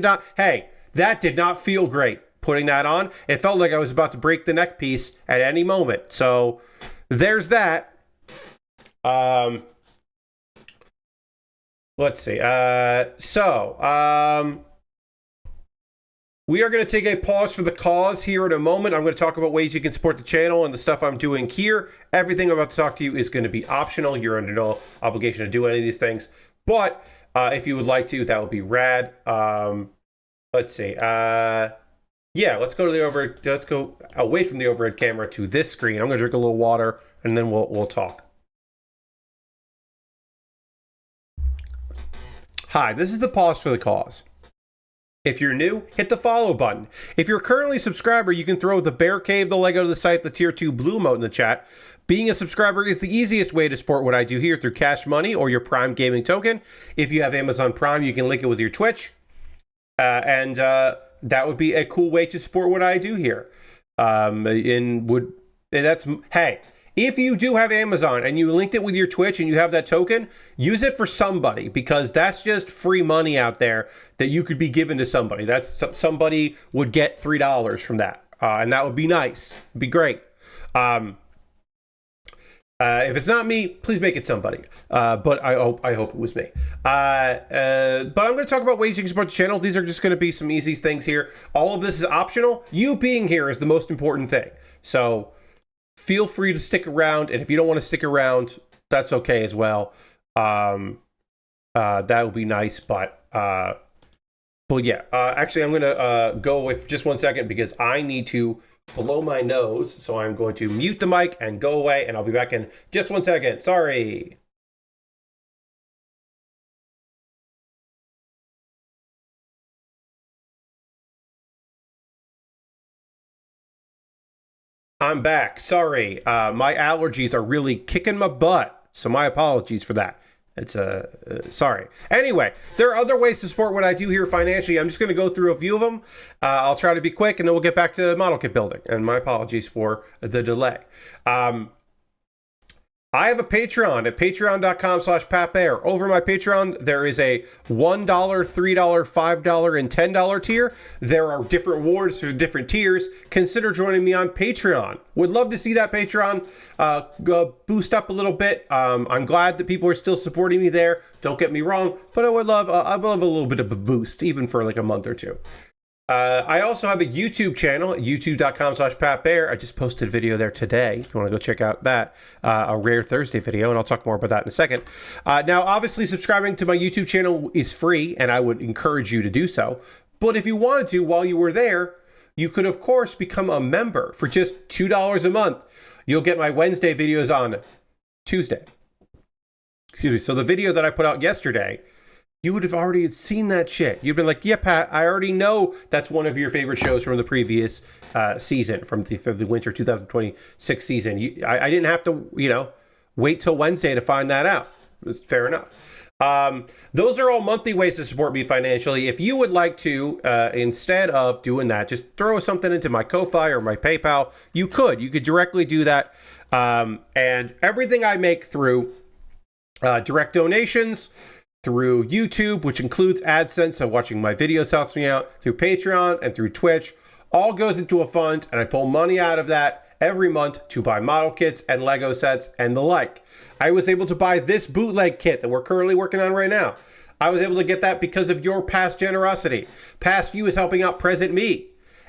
Speaker 1: did not feel great putting that on. It felt like I was about to break the neck piece at any moment. So there's that. Let's see. We are going to take a pause for the cause here in a moment. I'm going to talk about ways you can support the channel and the stuff I'm doing here. Everything I'm about to talk to you is going to be optional. You're under no obligation to do any of these things. But if you would like to, that would be rad. Let's see. Yeah, let's go to the overhead. Let's go away from the overhead camera to this screen. I'm gonna drink a little water and then we'll talk. Hi, this is the Pause for the Cause. If you're new, hit the follow button. If you're currently a subscriber, you can throw the Bear Cave, the Lego to the site, the tier 2 blue emote in the chat. Being a subscriber is the easiest way to support what I do here through Cash Money or your Prime Gaming token. If you have Amazon Prime, you can link it with your Twitch. That would be a cool way to support what I do here. Hey, if you do have Amazon and you linked it with your Twitch and you have that token, use it for somebody, because that's just free money out there that you could be given to somebody. That's somebody would get $3 from that, and that would be nice. It'd be great. If it's not me, please make it somebody. But I hope it was me. But I'm going to talk about ways you can support the channel. These are just going to be some easy things here. All of this is optional. You being here is the most important thing. So feel free to stick around, and if you don't want to stick around, that's okay as well. That would be nice, but yeah. Actually, I'm going to go with just 1 second because I need to blow my nose, so I'm going to mute the mic and go away, and I'll be back in just 1 second. Sorry. I'm back. Sorry. My allergies are really kicking my butt, so my apologies for that. It's sorry. Anyway, there are other ways to support what I do here financially. I'm just going to go through a few of them. I'll try to be quick, and then we'll get back to model kit building. And my apologies for the delay. I have a Patreon at patreon.com/PatBaer. Over my Patreon, there is a $1, $3, $5, and $10 tier. There are different rewards for different tiers. Consider joining me on Patreon. Would love to see that Patreon boost up a little bit. I'm glad that people are still supporting me there. Don't get me wrong, but I would love a little bit of a boost, even for like a month or two. I also have a YouTube channel, youtube.com/PatBaer. I just posted a video there today, if you want to go check out that, a Rare Thursday video, and I'll talk more about that in a second. Now, obviously, subscribing to my YouTube channel is free, and I would encourage you to do so. But if you wanted to, while you were there, you could, of course, become a member for just $2 a month. You'll get my Wednesday videos on Tuesday. Excuse me. So the video that I put out yesterday, you would have already seen that shit. You've been like, yeah, Pat, I already know that's one of your favorite shows from the previous season, from the winter 2026 season. I didn't have to, wait till Wednesday to find that out. It's fair enough. Those are all monthly ways to support me financially. If you would like to, instead of doing that, just throw something into my Ko-Fi or my PayPal, you could directly do that. And everything I make through direct donations, through YouTube, which includes AdSense, so watching my videos helps me out, through Patreon and through Twitch, all goes into a fund, and I pull money out of that every month to buy model kits and Lego sets and the like. I was able to buy this bootleg kit that we're currently working on right now. I was able to get that because of your past generosity. Past you is helping out present me.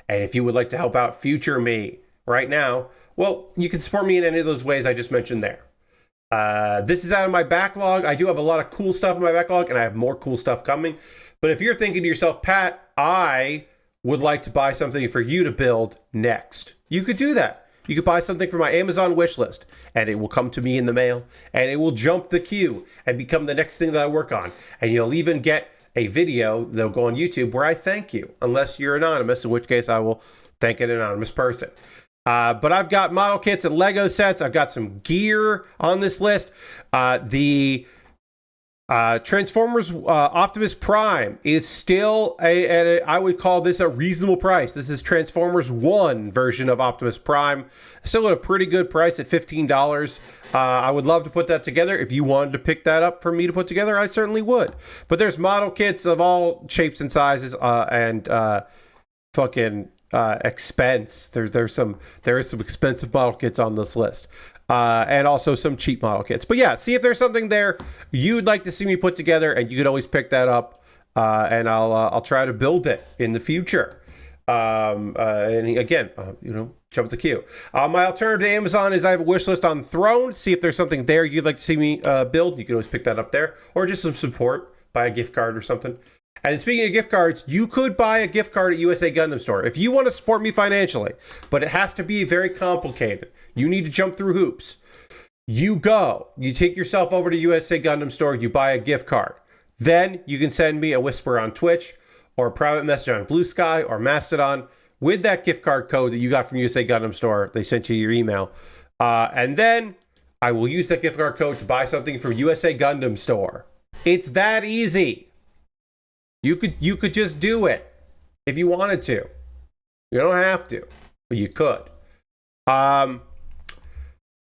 Speaker 1: And if you would like to help out future me right now, well, you can support me in any of those ways I just mentioned there. This is out of my backlog. I do have a lot of cool stuff in my backlog, and I have more cool stuff coming. But if you're thinking to yourself, Pat, I would like to buy something for you to build next, you could do that. You could buy something from my Amazon wish list, and it will come to me in the mail, and it will jump the queue and become the next thing that I work on. And you'll even get a video that'll go on YouTube where I thank you, unless you're anonymous, in which case I will thank an anonymous person. But I've got model kits and Lego sets. I've got some gear on this list. The Transformers Optimus Prime is still I would call this a reasonable price. This is Transformers 1 version of Optimus Prime. Still at a pretty good price at $15. I would love to put that together. If you wanted to pick that up for me to put together, I certainly would. But there's model kits of all shapes and sizes and expense. There is some expensive model kits on this list, and also some cheap model kits. But yeah, see if there's something there you'd like to see me put together, and you could always pick that up, and I'll try to build it in the future. And again, jump the queue. My alternative to Amazon is I have a wish list on Throne. See if there's something there you'd like to see me build. You can always pick that up there, or just some support, buy a gift card or something. And speaking of gift cards, you could buy a gift card at USA Gundam Store. If you want to support me financially, but it has to be very complicated. You need to jump through hoops. You take yourself over to USA Gundam Store, you buy a gift card. Then you can send me a whisper on Twitch or a private message on Blue Sky or Mastodon with that gift card code that you got from USA Gundam Store. They sent you your email. And then I will use that gift card code to buy something from USA Gundam Store. It's that easy. You could just do it if you wanted to. You don't have to, but you could.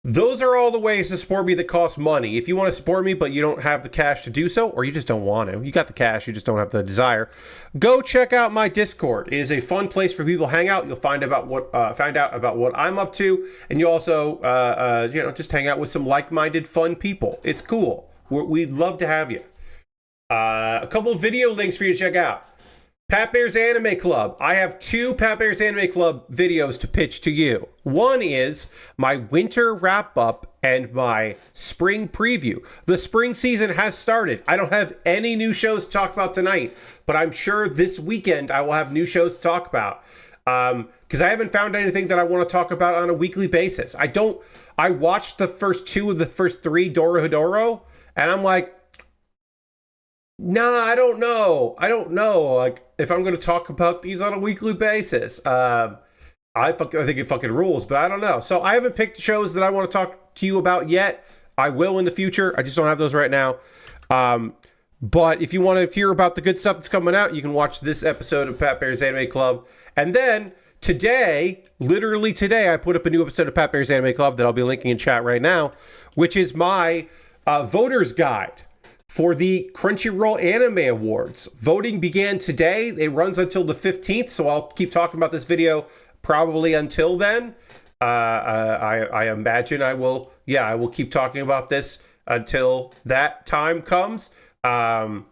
Speaker 1: Those are all the ways to support me that cost money. If you want to support me, but you don't have the cash to do so, or you just don't want to, you got the cash, you just don't have the desire, go check out my Discord. It is a fun place for people to hang out. You'll find out about what I'm up to, and you also, just hang out with some like-minded, fun people. It's cool. We'd love to have you. A couple of video links for you to check out. Pat Baer's Anime Club. I have 2 Pat Baer's Anime Club videos to pitch to you. One is my winter wrap-up and my spring preview. The spring season has started. I don't have any new shows to talk about tonight, but I'm sure this weekend I will have new shows to talk about. Because I haven't found anything that I want to talk about on a weekly basis. I watched the first 2 of the first 3 Dorohedoro, and I'm like, nah, I don't know. Like, if I'm going to talk about these on a weekly basis. I think it fucking rules, but I don't know. So I haven't picked shows that I want to talk to you about yet. I will in the future. I just don't have those right now. But if you want to hear about the good stuff that's coming out, you can watch this episode of Pat Baer's Anime Club. And then today, literally today, I put up a new episode of Pat Baer's Anime Club that I'll be linking in chat right now, which is my voter's guide for the Crunchyroll Anime Awards. Voting began today. It runs until the 15th, so I'll keep talking about this video probably until then. I imagine I will keep talking about this until that time comes. But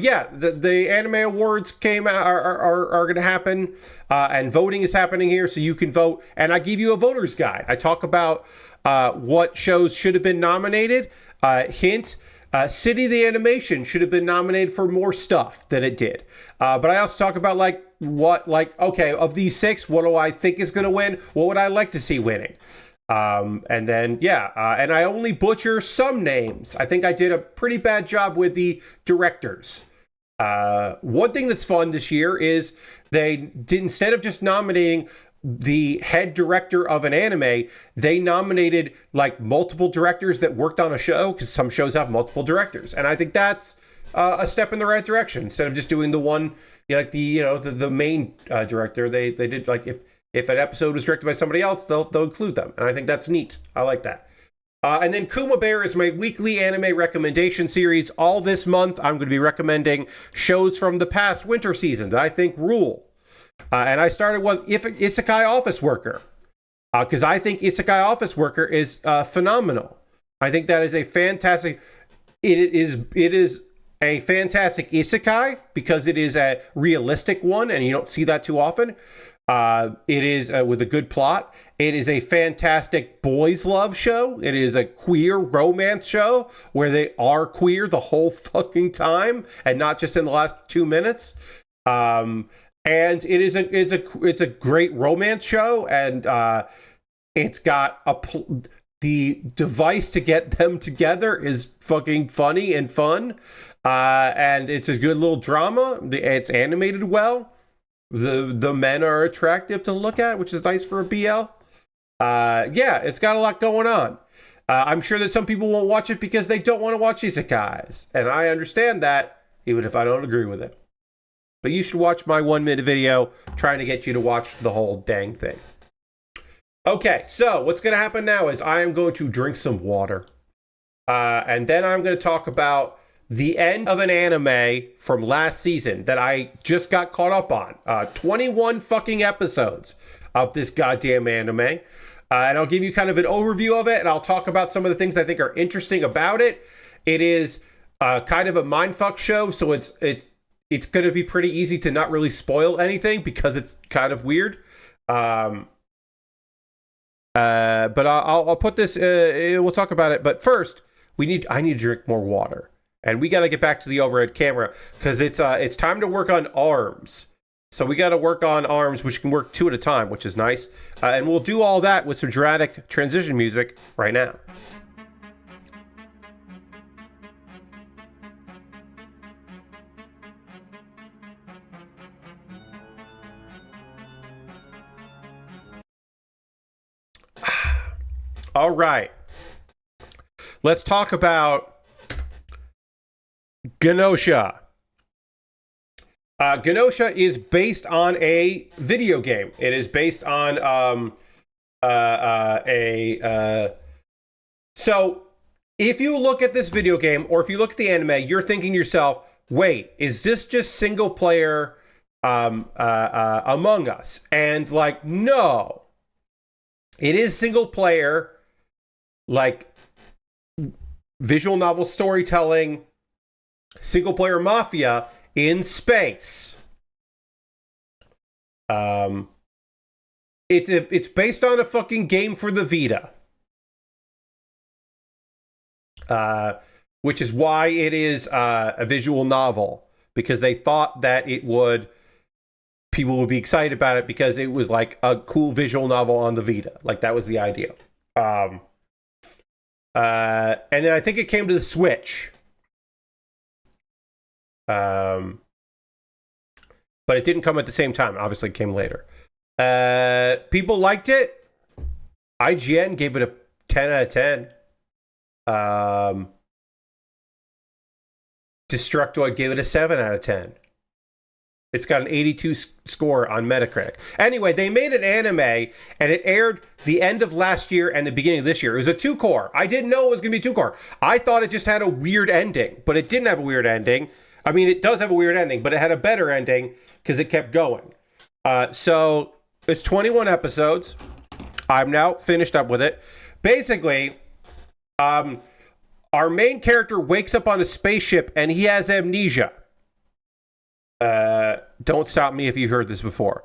Speaker 1: yeah, the Anime Awards came out, are going to happen, and voting is happening here, so you can vote. And I give you a voter's guide. I talk about what shows should have been nominated. Hint, City the Animation should have been nominated for more stuff than it did. But I also talk about okay, of these 6, what do I think is going to win? What would I like to see winning? And then, and I only butcher some names. I think I did a pretty bad job with the directors. One thing that's fun this year is they did, instead of just nominating the head director of an anime, they nominated like multiple directors that worked on a show, because some shows have multiple directors, and I think that's a step in the right direction. Instead of just doing the one, the main director, they did, like, if an episode was directed by somebody else, they'll include them, and I think that's neat. I like that. And then Kuma Baer is my weekly anime recommendation series. All this month, I'm going to be recommending shows from the past winter season that I think rule. And I started with Isekai Office Worker, because I think Isekai Office Worker is phenomenal. I think that is a fantastic. It is a fantastic isekai because it is a realistic one, and you don't see that too often. It is with a good plot. It is a fantastic boys' love show. It is a queer romance show where they are queer the whole fucking time and not just in the last 2 minutes. And it's a great romance show, and it's got the device to get them together is fucking funny and fun, and it's a good little drama. It's animated well. The men are attractive to look at, which is nice for a BL. It's got a lot going on. I'm sure that some people won't watch it because they don't want to watch isekais, and I understand that, even if I don't agree with it. But you should watch my 1-minute video trying to get you to watch the whole dang thing. Okay, so what's going to happen now is I am going to drink some water. And then I'm going to talk about the end of an anime from last season that I just got caught up on. 21 fucking episodes of this goddamn anime. And I'll give you kind of an overview of it, and I'll talk about some of the things I think are interesting about it. It is kind of a mindfuck show, so it's going to be pretty easy to not really spoil anything because it's kind of weird. But I'll put this, we'll talk about it. But first, I need to drink more water. And we got to get back to the overhead camera because it's time to work on arms. So we got to work on arms, which can work 2 at a time, which is nice. And we'll do all that with some dramatic transition music right now. All right. Let's talk about GNOSIA. GNOSIA is based on a video game. It is based on so if you look at this video game or if you look at the anime, you're thinking to yourself, wait, is this just single player Among Us? And like, no, it is single player, like visual novel storytelling, single player mafia in space. It's based on a fucking game for the Vita, which is why it is a visual novel, because they thought that people would be excited about it because it was like a cool visual novel on the Vita. Like that was the idea. And then I think it came to the Switch. But it didn't come at the same time. Obviously, it came later. People liked it. IGN gave it a 10 out of 10. Destructoid gave it a 7 out of 10. It's got an 82 score on Metacritic. Anyway, they made an anime, and it aired the end of last year and the beginning of this year. It was a 2-core. I didn't know it was going to be 2-core. I thought it just had a weird ending, but it didn't have a weird ending. I mean, it does have a weird ending, but it had a better ending because it kept going. So it's 21 episodes. I'm now finished up with it. Basically, our main character wakes up on a spaceship and he has amnesia. Don't stop me if you've heard this before.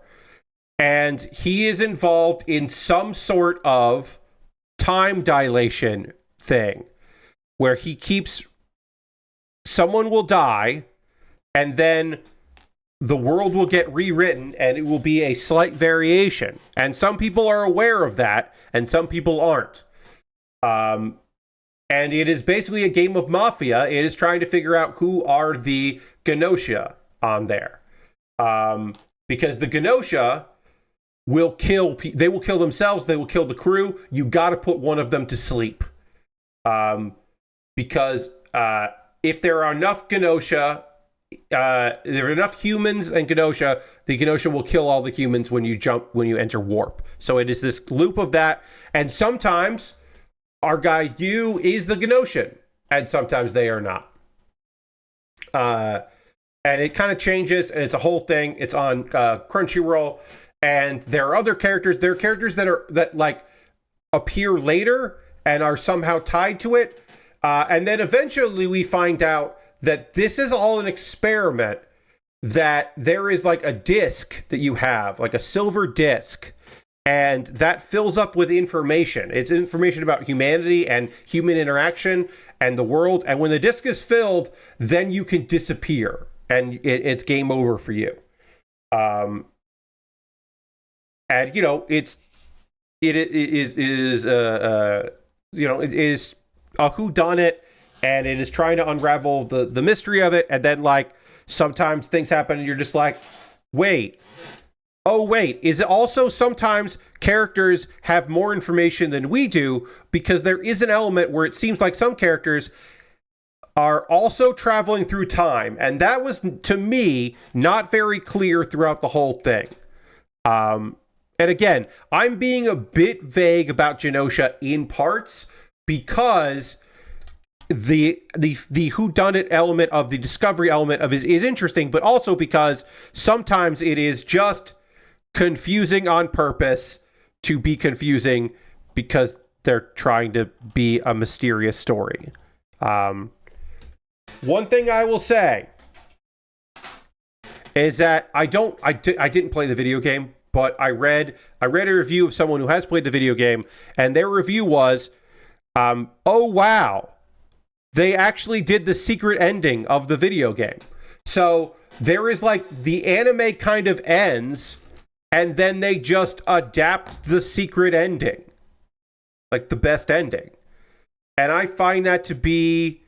Speaker 1: And he is involved in some sort of time dilation thing where he keeps... Someone will die, and then the world will get rewritten, and it will be a slight variation. And some people are aware of that, and some people aren't. And it is basically a game of Mafia. It is trying to figure out who are the GNOSIA on there. Because the GNOSIA will kill... They will kill themselves. They will kill the crew. You got to put one of them to sleep. Because... if there are enough GNOSIA, there are enough humans and GNOSIA, the GNOSIA will kill all the humans when you enter warp. So it is this loop of that. And sometimes our guy Yu is the GNOSIAN, and sometimes they are not. And it kind of changes, and it's a whole thing. It's on Crunchyroll, and there are other characters. There are characters that like appear later and are somehow tied to it. And then eventually we find out that this is all an experiment, that there is like a disc that you have, like a silver disc, and that fills up with information. It's information about humanity and human interaction and the world. And when the disc is filled, then you can disappear and it's game over for you. And, you know, it is a whodunit, and it is trying to unravel the mystery of it. And then, like, sometimes things happen and you're just like, wait, is it also sometimes characters have more information than we do, because there is an element where it seems like some characters are also traveling through time. And that was, to me, not very clear throughout the whole thing. And again, I'm being a bit vague about GNOSIA in parts, because the whodunit element of the discovery element of it is interesting, but also because sometimes it is just confusing on purpose to be confusing because they're trying to be a mysterious story. One thing I will say is that I didn't play the video game, but I read a review of someone who has played the video game, and their review was, oh wow, they actually did the secret ending of the video game. So there is like the anime kind of ends, and then they just adapt the secret ending, like the best ending. And I find that to be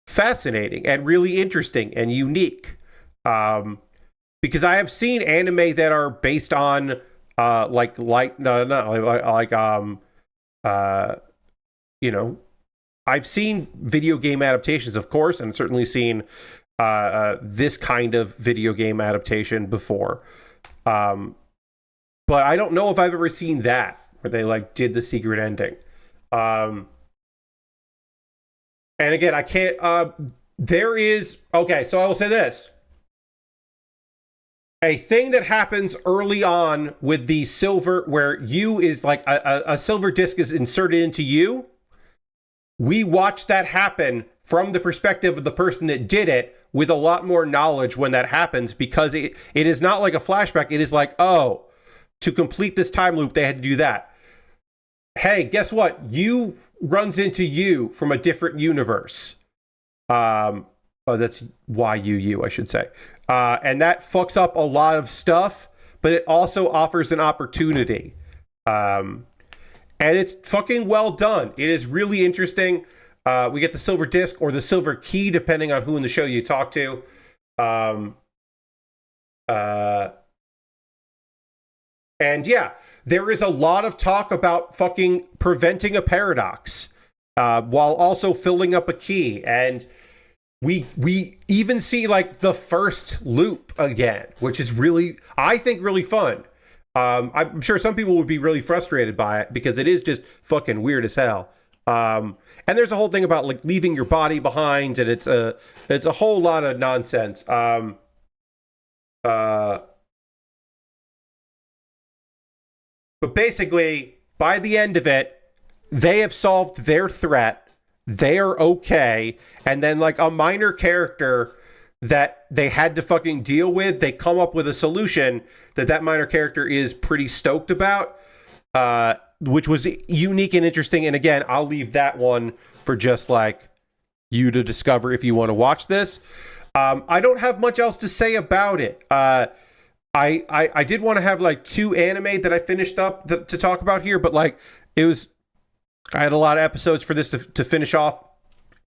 Speaker 1: fascinating and really interesting and unique. Because I have seen anime that are based on you know, I've seen video game adaptations, of course, and certainly seen this kind of video game adaptation before. But I don't know if I've ever seen that, where they like did the secret ending. And again, I can't, there is, okay, so I will say this. A thing that happens early on with the silver, where you is like a silver disc is inserted into you. We watch that happen from the perspective of the person that did it, with a lot more knowledge when that happens, because it is not like a flashback. It is like, oh, to complete this time loop, they had to do that. Hey, guess what? You runs into you from a different universe. Oh, that's YUU, I should say. And that fucks up a lot of stuff, but it also offers an opportunity. And it's fucking well done. It is really interesting. We get the silver disc or the silver key, depending on who in the show you talk to. And yeah, there is a lot of talk about fucking preventing a paradox, while also filling up a key. And we even see like the first loop again, which is really, I think, really fun. I'm sure some people would be really frustrated by it because it is just fucking weird as hell. And there's a whole thing about like leaving your body behind, and it's a whole lot of nonsense. But basically, by the end of it, they have solved their threat. They are okay. And then like a minor character that they had to fucking deal with, they come up with a solution that minor character is pretty stoked about, which was unique and interesting. And again, I'll leave that one for just like you to discover if you want to watch this. I don't have much else to say about it. I did want to have like 2 anime that I finished up to talk about here, but like I had a lot of episodes for this to finish off,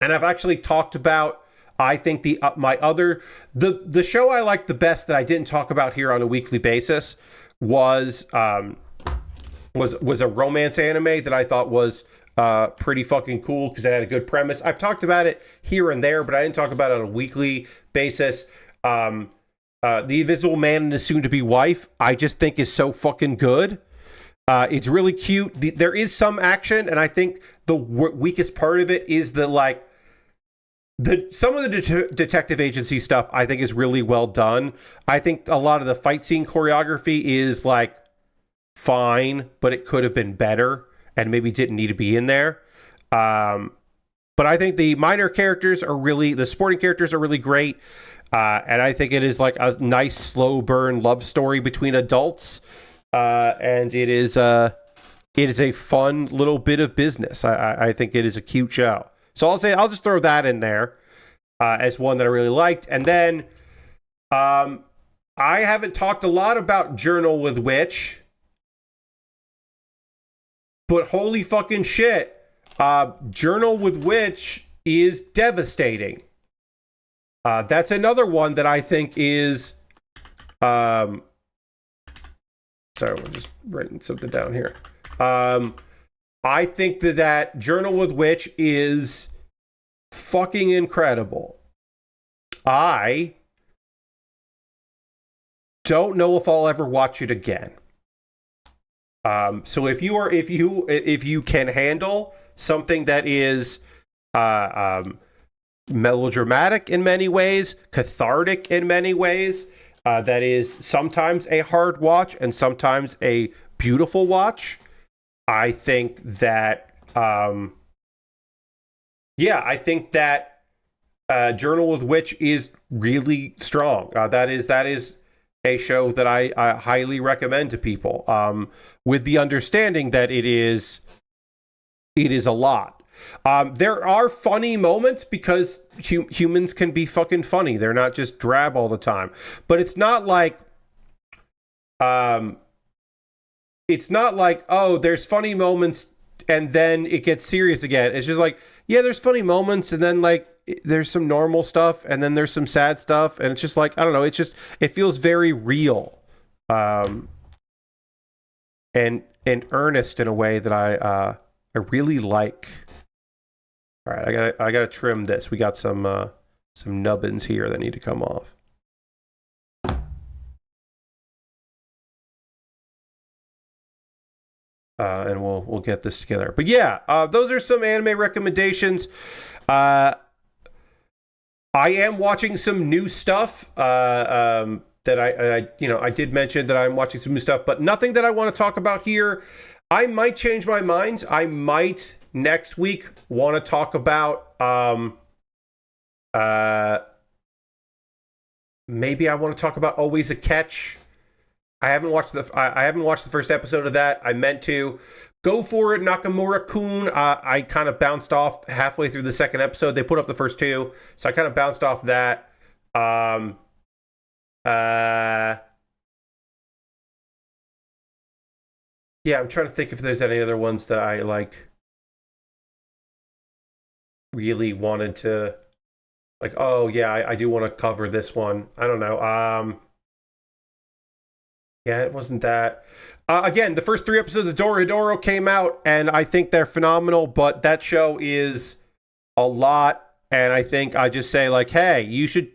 Speaker 1: and I've actually talked about, I think the show I liked the best that I didn't talk about here on a weekly basis was a romance anime that I thought was pretty fucking cool because it had a good premise. I've talked about it here and there, but I didn't talk about it on a weekly basis. The Invisible Man and his soon-to-be wife, I just think is so fucking good. It's really cute. There is some action, and I think the weakest part of it is some of the detective agency stuff I think is really well done. I think a lot of the fight scene choreography is like fine, but it could have been better and maybe didn't need to be in there. But I think the minor characters the supporting characters are really great. And I think it is like a nice slow burn love story between adults. And it is a fun little bit of business. I think it is a cute show. So I'll just throw that in there as one that I really liked. And then I haven't talked a lot about Journal with Witch, but holy fucking shit, Journal with Witch is devastating. That's another one that I think is sorry, we're just writing something down here. I think that Journal with Witch is fucking incredible. I don't know if I'll ever watch it again. So if you can handle something that is melodramatic in many ways, cathartic in many ways, that is sometimes a hard watch and sometimes a beautiful watch, I think that Journal with Witch is really strong. That is a show that I highly recommend to people, with the understanding that it is a lot. There are funny moments because humans can be fucking funny. They're not just drab all the time. But it's not like, oh, there's funny moments and then it gets serious again. It's just like, yeah, there's funny moments and then like there's some normal stuff and then there's some sad stuff, and it's just like, I don't know, it feels very real, and earnest in a way that I really like. All right, I gotta trim this. We got some nubbins here that need to come off. And we'll get this together. But yeah, those are some anime recommendations. I am watching some new stuff. That I did mention that I'm watching some new stuff, but nothing that I want to talk about here. I might change my mind. I might next week want to talk about maybe I want to talk about Always a Catch. I haven't watched the first episode of that. I meant to. Go for it, Nakamura-kun. I kind of bounced off halfway through the second episode. They put up the first two, so I kind of bounced off that. Yeah, I'm trying to think if there's any other ones that I like really wanted to, like, oh yeah, I do want to cover this one. I don't know. Yeah, it wasn't that. Again, the first 3 episodes of Dorohedoro came out, and I think they're phenomenal, but that show is a lot, and I think I just say, like, hey, you should,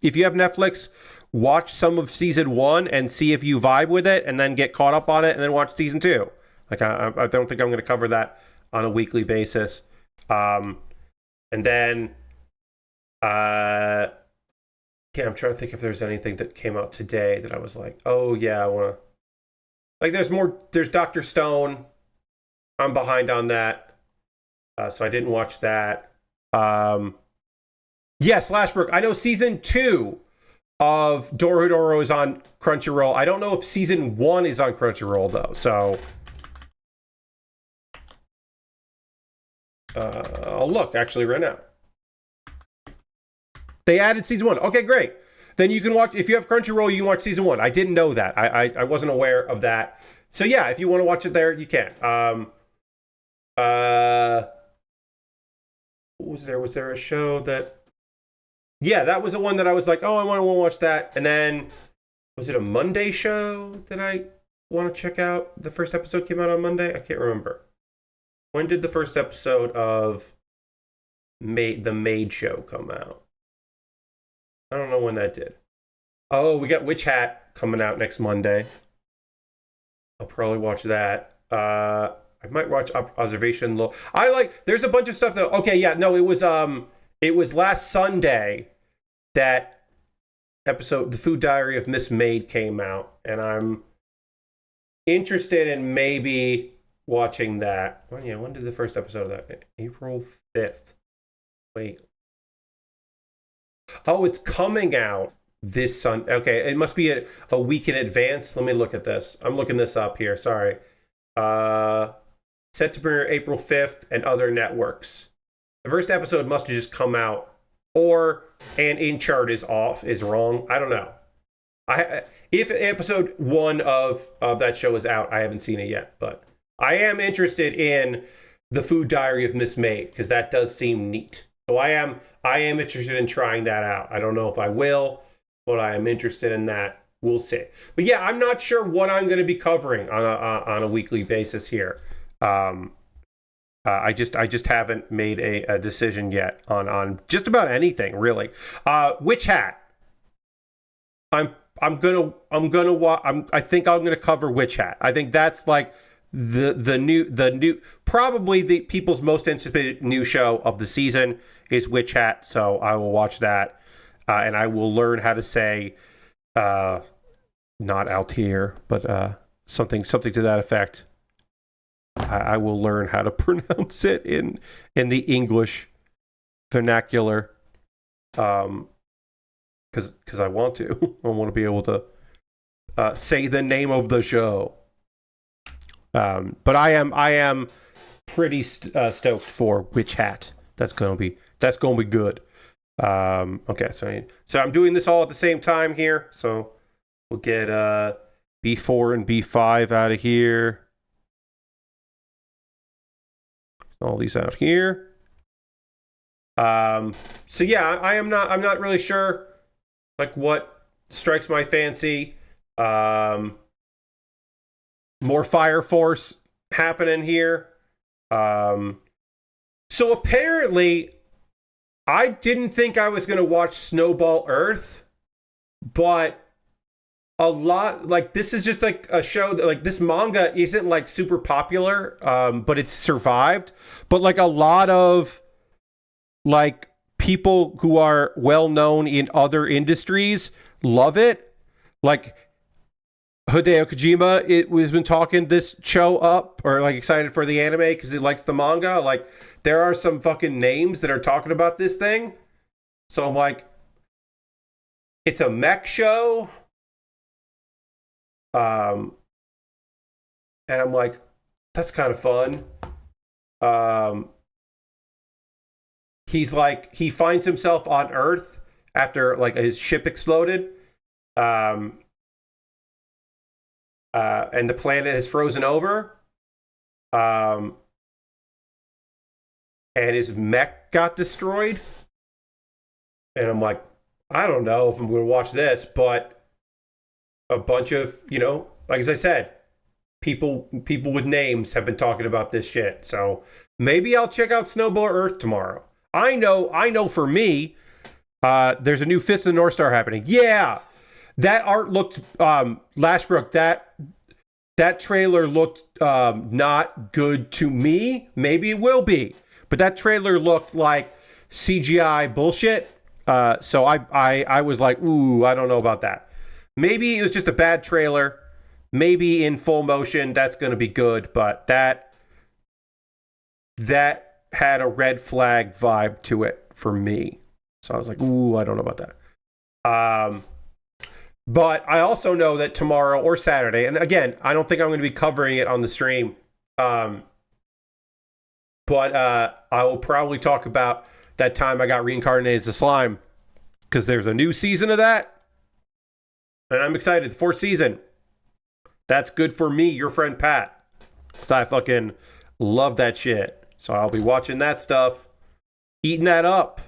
Speaker 1: if you have Netflix, watch some of season 1 and see if you vibe with it, and then get caught up on it, and then watch season 2. Like, I don't think I'm going to cover that on a weekly basis. And then, yeah, I'm trying to think if there's anything that came out today that I was like, oh yeah, I want to. Like, there's Dr. Stone. I'm behind on that. So I didn't watch that. Yeah, Slashbrook. I know season 2 of Dorohedoro is on Crunchyroll. I don't know if season 1 is on Crunchyroll, though. So I'll look, actually, right now. They added season 1. Okay, great. Then you can watch, if you have Crunchyroll, you can watch season 1. I didn't know that. I wasn't aware of that. So yeah, if you want to watch it there, you can. What was there? Was there a show that? Yeah, that was the one that I was like, oh, I want to watch that. And then, was it a Monday show that I want to check out? The first episode came out on Monday? I can't remember. When did the first episode of the Maid show come out? I don't know when that did. Oh, we got Witch Hat coming out next Monday. I'll probably watch that. I might watch Observation Low. There's a bunch of stuff that, okay, yeah, no, it was last Sunday that episode, The Food Diary of Miss Maid, came out, and I'm interested in maybe watching that. Well, yeah, when did the first episode of that? April 5th. Wait. Oh, it's coming out this Sunday. Okay, it must be a week in advance. Let me look at this. I'm looking this up here. Sorry. Set to premiere April 5th and other networks. The first episode must have just come out, or an in-chart is wrong. I don't know. If episode 1 of that show is out, I haven't seen it yet, but I am interested in The Food Diary of Miss Maid, because that does seem neat. So I am interested in trying that out. I don't know if I will, but I am interested in that. We'll see. But yeah, I'm not sure what I'm going to be covering on a weekly basis here. I just haven't made a decision yet on just about anything, really. Witch Hat. I think I'm gonna cover Witch Hat. I think that's like the new probably the people's most anticipated new show of the season is Witch Hat. So I will watch that, and I will learn how to say not Altair, but something to that effect. I will learn how to pronounce it in the English vernacular, because I want to. I want to be able to say the name of the show. But I am pretty stoked for Witch Hat. That's gonna be good. Okay, so I'm doing this all at the same time here. So we'll get B4 and B5 out of here. All these out here. So yeah, I'm not really sure like what strikes my fancy. More Fire Force happening here. So apparently I didn't think I was going to watch Snowball Earth, but a lot, like, this is just like a show that, like, this manga isn't like super popular, but it's survived. But like a lot of like people who are well known in other industries love it. Like Hideo Kojima, has been talking this show up, or like excited for the anime because he likes the manga. Like, there are some fucking names that are talking about this thing. So I'm like, it's a mech show. And I'm like, that's kind of fun. He's like, he finds himself on Earth after like his ship exploded. And the planet has frozen over. And his mech got destroyed. And I'm like, I don't know if I'm going to watch this, but a bunch of, you know, like as I said, people with names have been talking about this shit. So maybe I'll check out Snowball Earth tomorrow. I know for me, there's a new Fist of the North Star happening. Yeah. That art looked, Lashbrook, that trailer looked not good to me. Maybe it will be. But that trailer looked like CGI bullshit. So I was like, ooh, I don't know about that. Maybe it was just a bad trailer. Maybe in full motion, that's going to be good. But that had a red flag vibe to it for me. So I was like, ooh, I don't know about that. But I also know that tomorrow or Saturday, and again, I don't think I'm going to be covering it on the stream. But I will probably talk about that time I got reincarnated as a slime, because there's a new season of that. And I'm excited. The 4th season. That's good for me, your friend Pat. Because I fucking love that shit. So I'll be watching that stuff. Eating that up.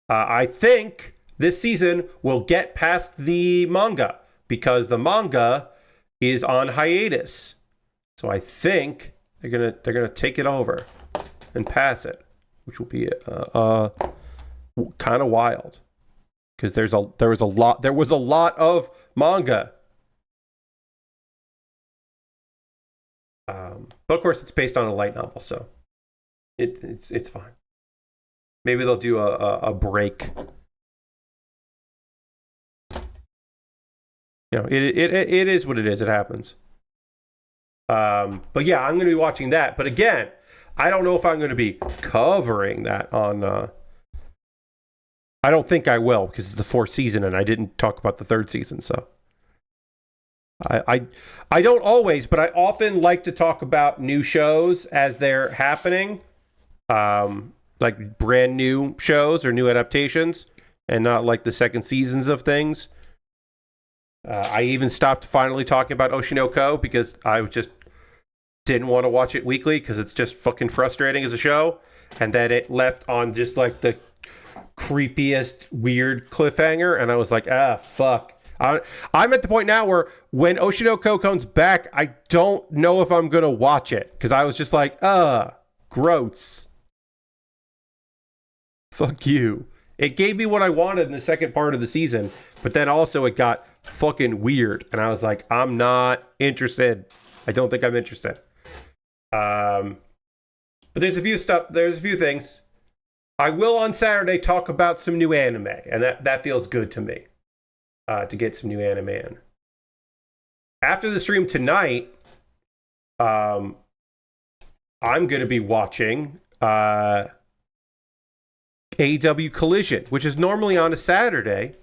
Speaker 1: I think this season we'll get past the manga. Because the manga is on hiatus. So I think they're gonna take it over and pass it. Which will be kind of wild. Because there was a lot of manga. But of course it's based on a light novel, so it's fine. Maybe they'll do a break. You know, it is what it is. It happens. But yeah, I'm going to be watching that. But again, I don't know if I'm going to be covering that on. I don't think I will, because it's the 4th season and I didn't talk about the 3rd season. So I don't always, but I often like to talk about new shows as they're happening, like brand new shows or new adaptations, and not like the second seasons of things. I even stopped finally talking about Oshinoko because I just didn't want to watch it weekly because it's just fucking frustrating as a show, and that it left on just like the creepiest weird cliffhanger, and I was like, fuck. I'm at the point now where when Oshinoko comes back, I don't know if I'm gonna watch it, because I was just like, gross. Fuck you. It gave me what I wanted in the second part of the season, but then also it got fucking weird, and I was like, I'm not interested. I don't think I'm interested. But there's a few things. I will on Saturday talk about some new anime, and that feels good to me, to get some new anime in. After the stream tonight, I'm going to be watching AW Collision, which is normally on a Saturday,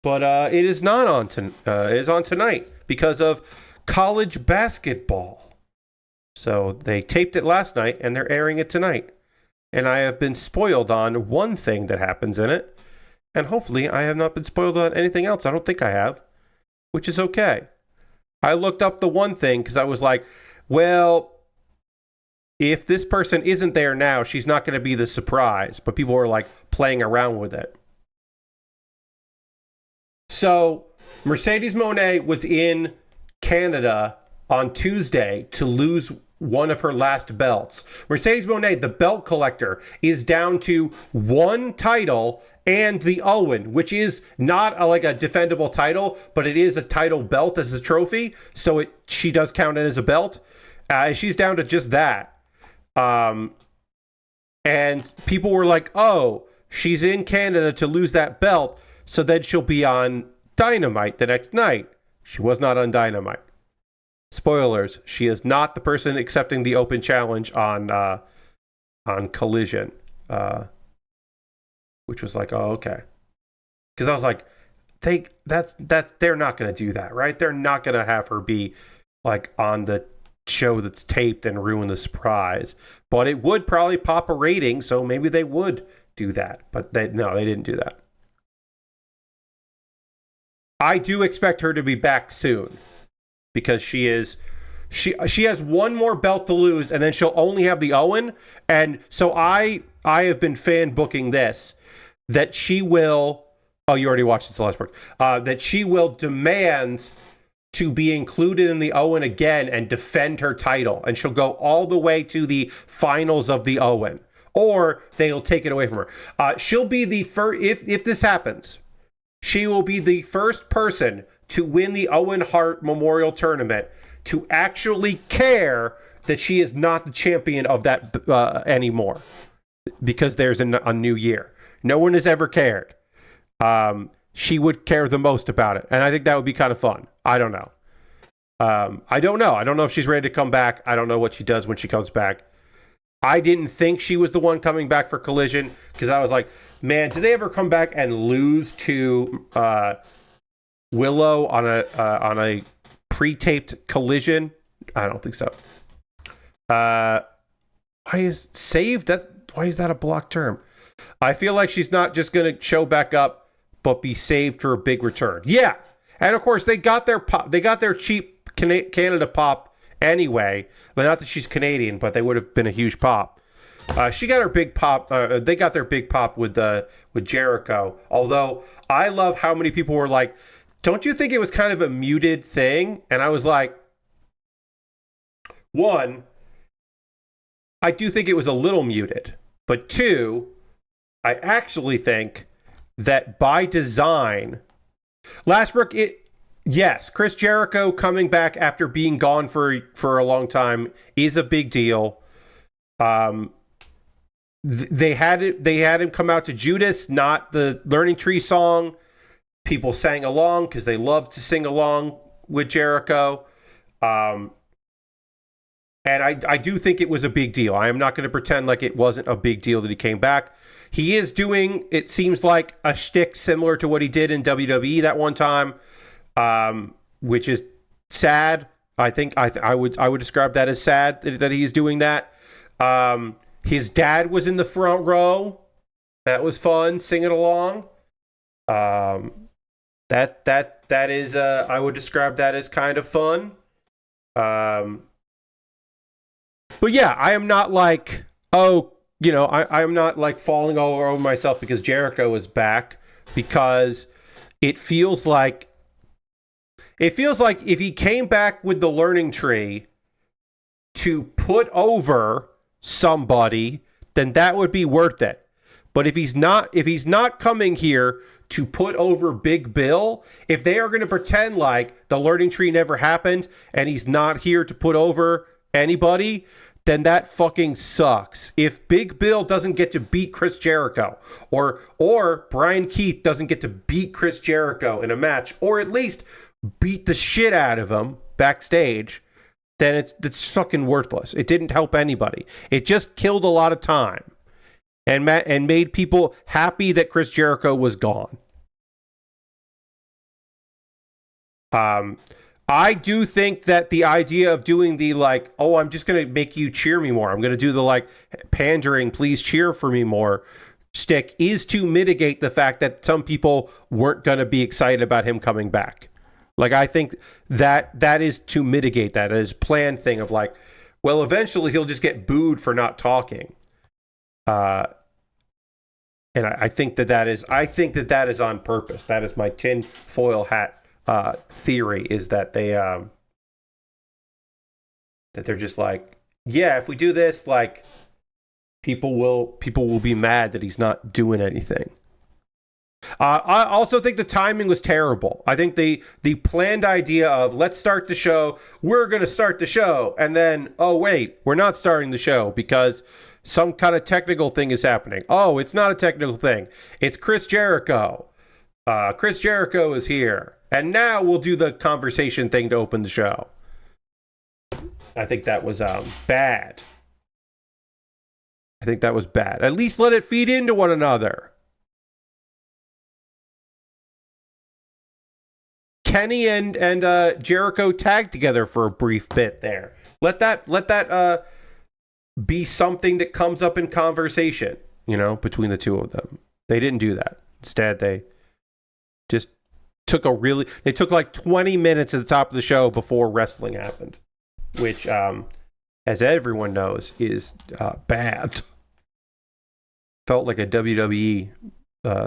Speaker 1: but it is not on. It is on tonight because of college basketball. So they taped it last night and they're airing it tonight. And I have been spoiled on one thing that happens in it. And hopefully I have not been spoiled on anything else. I don't think I have, which is okay. I looked up the one thing because I was like, well, if this person isn't there now, she's not going to be the surprise. But people were like playing around with it. So Mercedes Moné was in Canada on Tuesday to lose one of her last belts. Mercedes Moné, the belt collector, is down to one title and the Owen, which is not like a defendable title, but it is a title belt as a trophy. So she does count it as a belt. She's down to just that. And people were like, oh, she's in Canada to lose that belt, so then she'll be on Dynamite the next night. She was not on Dynamite. Spoilers, she is not the person accepting the open challenge on Collision. Which was like, oh, okay. Because I was like, they're not going to do that, right? They're not going to have her be like on the show that's taped and ruin the surprise. But it would probably pop a rating, so maybe they would do that. But they didn't do that. I do expect her to be back soon because she has one more belt to lose, and then she'll only have the Owen. And so I have been fan booking this, that she will. Oh, you already watched the Celeste book. That she will demand to be included in the Owen again and defend her title, and she'll go all the way to the finals of the Owen, or they'll take it away from her. She'll be the first if this happens. She will be the first person to win the Owen Hart Memorial Tournament to actually care that she is not the champion of that anymore, because there's a new year. No one has ever cared. She would care the most about it, and I think that would be kind of fun. I don't know. I don't know. I don't know if she's ready to come back. I don't know what she does when she comes back. I didn't think she was the one coming back for Collision, because I was like, man, did they ever come back and lose to Willow on a pre-taped Collision? I don't think so. Why is that a block term? I feel like she's not just going to show back up, but be saved for a big return. Yeah, and of course they got their pop. They got their cheap Canada pop anyway. But not that she's Canadian, but they would have been a huge pop. She got her big pop. They got their big pop with Jericho. Although I love how many people were like, "Don't you think it was kind of a muted thing?" And I was like, one, I do think it was a little muted, but two, I actually think that by design, Lastbrook, yes, Chris Jericho coming back after being gone for a long time is a big deal. They had him come out to Judas, not the Learning Tree song. People sang along because they love to sing along with Jericho. And I do think it was a big deal. I am not going to pretend like it wasn't a big deal that he came back. He is doing, it seems like, a shtick similar to what he did in WWE that one time, which is sad. I think I would describe that as sad that he's doing that. His dad was in the front row. That was fun, singing along. That is I would describe that as kind of fun. But yeah, I am not like, I am not like falling all over myself because Jericho is back, because it feels like if he came back with the Learning Tree to put over somebody, then that would be worth it. But if he's not coming here to put over Big Bill, if they are going to pretend like the Learning Tree never happened and he's not here to put over anybody, then that fucking sucks. If Big Bill doesn't get to beat Chris Jericho, or Brian Keith doesn't get to beat Chris Jericho in a match, or at least beat the shit out of him backstage, then it's fucking worthless. It didn't help anybody. It just killed a lot of time and made people happy that Chris Jericho was gone. I do think that the idea of doing the like, oh, I'm just going to make you cheer me more. I'm going to do the like pandering, please cheer for me more stick is to mitigate the fact that some people weren't going to be excited about him coming back. Like, I think that is to mitigate that as planned thing of like, well, eventually he'll just get booed for not talking. And I think that is on purpose. That is my tin foil hat theory, is that that they're just like, yeah, if we do this, like people will be mad that he's not doing anything. I also think the timing was terrible. I think the planned idea of let's start the show, we're going to start the show, and then, oh wait, we're not starting the show because some kind of technical thing is happening. Oh, it's not a technical thing. It's Chris Jericho. Chris Jericho is here. And now we'll do the conversation thing to open the show. I think that was bad. I think that was bad. At least let it feed into one another. Kenny and Jericho tagged together for a brief bit there. Let that be something that comes up in conversation, between the two of them. They didn't do that. Instead, they just took like 20 minutes at the top of the show before wrestling happened, which, as everyone knows, is bad. Felt like a WWE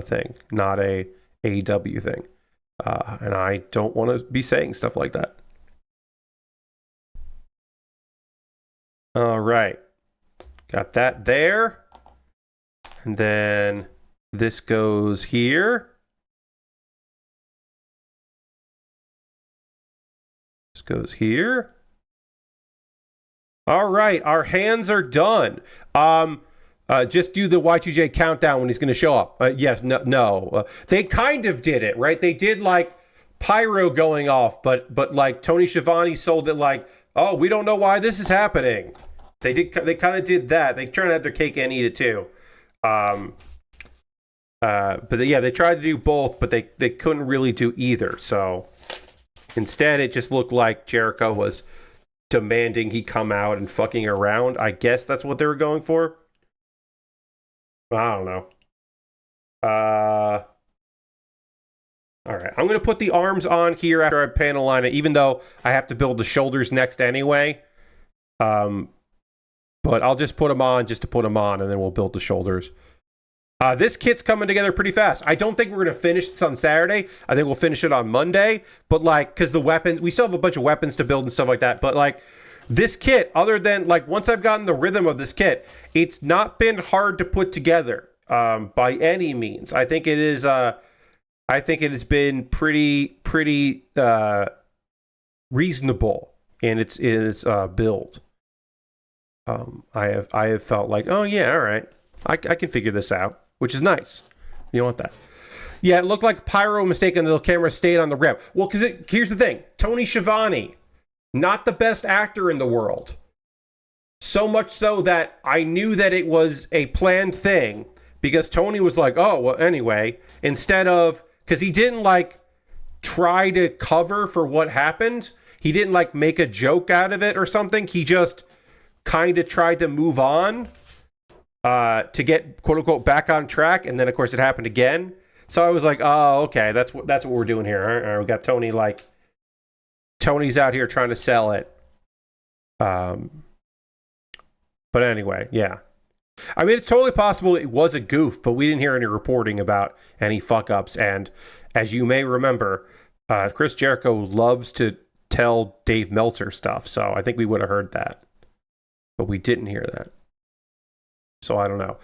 Speaker 1: thing, not a AEW thing. And I don't want to be saying stuff like that. All right. Got that there. And then this goes here. This goes here. All right. Our hands are done. Just do the Y2J countdown when he's going to show up. Yes, no. They kind of did it, right? They did like pyro going off, but like Tony Schiavone sold it like, oh, we don't know why this is happening. They kind of did that. They try to have their cake and eat it too. But they tried to do both, but they couldn't really do either. So instead, it just looked like Jericho was demanding he come out and fucking around. I guess that's what they were going for. I don't know. All right. I'm going to put the arms on here after I panel line it, even though I have to build the shoulders next anyway. But I'll just put them on just to put them on, and then we'll build the shoulders. This kit's coming together pretty fast. I don't think we're going to finish this on Saturday. I think we'll finish it on Monday. But, like, because the weapons, we still have a bunch of weapons to build and stuff like that. But, like, this kit, other than, like, once I've gotten the rhythm of this kit, it's not been hard to put together by any means. I think it is, I think it has been pretty reasonable in its build. I have felt like, oh yeah, all right, I can figure this out, which is nice. You want that? Yeah, it looked like pyro mistake and the camera stayed on the ramp. Well, because here's the thing, Tony Schiavone, not the best actor in the world. So much so that I knew that it was a planned thing because Tony was like, oh, well, anyway, instead of, because he didn't like try to cover for what happened. He didn't like make a joke out of it or something. He just kind of tried to move on to get quote unquote back on track. And then of course it happened again. So I was like, oh, okay, that's what we're doing here. All right, we got Tony, like Tony's out here trying to sell it. But anyway, yeah. I mean, it's totally possible it was a goof, but we didn't hear any reporting about any fuck-ups. And as you may remember, Chris Jericho loves to tell Dave Meltzer stuff, so I think we would have heard that. But we didn't hear that. So I don't know.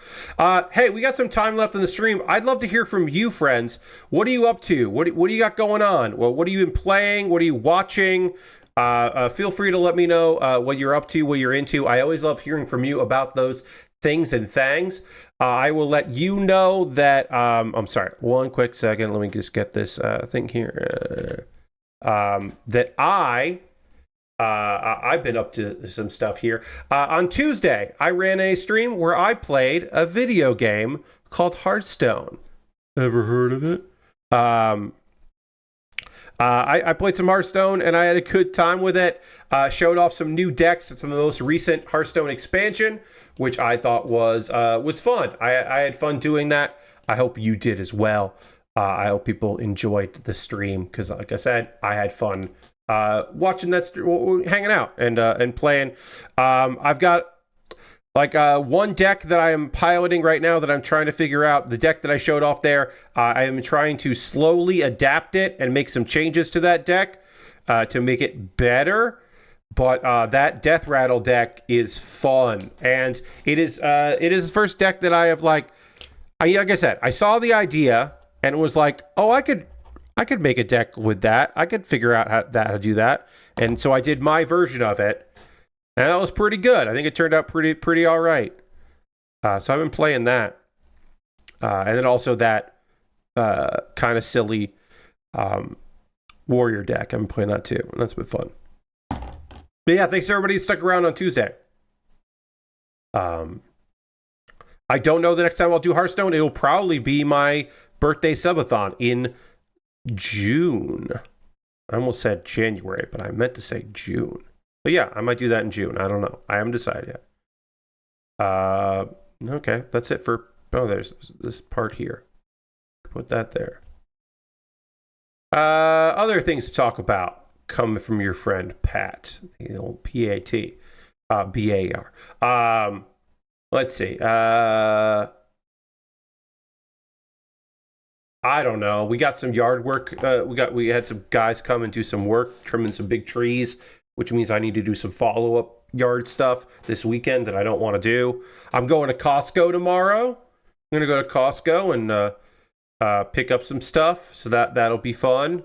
Speaker 1: Hey, we got some time left in the stream. I'd love to hear from you, friends. What are you up to? What do you got going on? Well, what have you been playing? What are you watching? Feel free to let me know what you're up to, what you're into. I always love hearing from you about those things and things. I will let you know that I'm sorry, one quick second, let me just get this thing here, that I've been up to some stuff here. On Tuesday I ran a stream where I played a video game called Hearthstone. Ever heard of it? I played some Hearthstone and I had a good time with it. Showed off some new decks from the most recent Hearthstone expansion, which I thought was fun. I had fun doing that. I hope you did as well. I hope people enjoyed the stream because, like I said, I had fun watching that, hanging out and playing. I've got like one deck that I am piloting right now that I'm trying to figure out. The deck that I showed off there, I am trying to slowly adapt it and make some changes to that deck to make it better. But that Death Rattle deck is fun, and it is the first deck that I have like I said, I saw the idea and it was like, oh, I could make a deck with that. I could figure out how to do that, and so I did my version of it. And that was pretty good. I think it turned out pretty all right. So I've been playing that. And then also that kind of silly warrior deck. I've been playing that too. And that's been fun. But yeah, thanks to everybody who stuck around on Tuesday. I don't know the next time I'll do Hearthstone. It'll probably be my birthday subathon in June. I almost said January, but I meant to say June. But yeah, I might do that in June. I don't know. I haven't decided yet. Okay, that's it for... Oh, there's this part here. Put that there. Other things to talk about coming from your friend Pat. The old P-A-T. B-A-R. Let's see. I don't know. We got some yard work. We had some guys come and do some work, trimming some big trees, which means I need to do some follow-up yard stuff this weekend that I don't want to do. I'm going to Costco tomorrow. I'm going to go to Costco and pick up some stuff, so that'll be fun.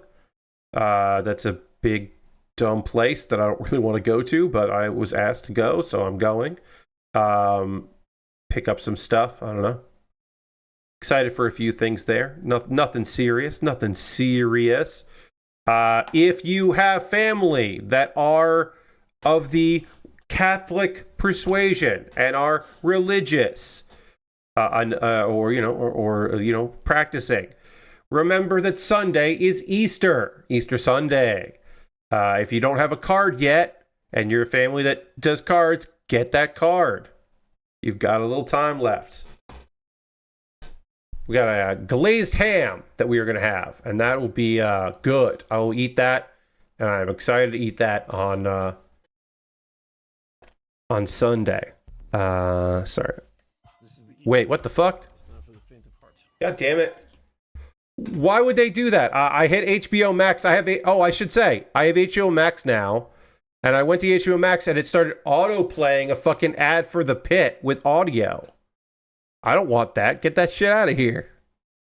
Speaker 1: That's a big, dumb place that I don't really want to go to, but I was asked to go, so I'm going. Pick up some stuff. I don't know. Excited for a few things there. Nothing serious. If you have family that are of the Catholic persuasion and are religious, or practicing, remember that Sunday is Easter Sunday. If you don't have a card yet, and you're a family that does cards, get that card. You've got a little time left. We got a glazed ham that we are going to have, and that will be good. I will eat that, and I'm excited to eat that on Sunday. Sorry. Wait, what the fuck? God damn it. Why would they do that? I hit HBO Max. I should say, I have HBO Max now, and I went to HBO Max, and it started auto-playing a fucking ad for The Pit with audio. I don't want that. Get that shit out of here.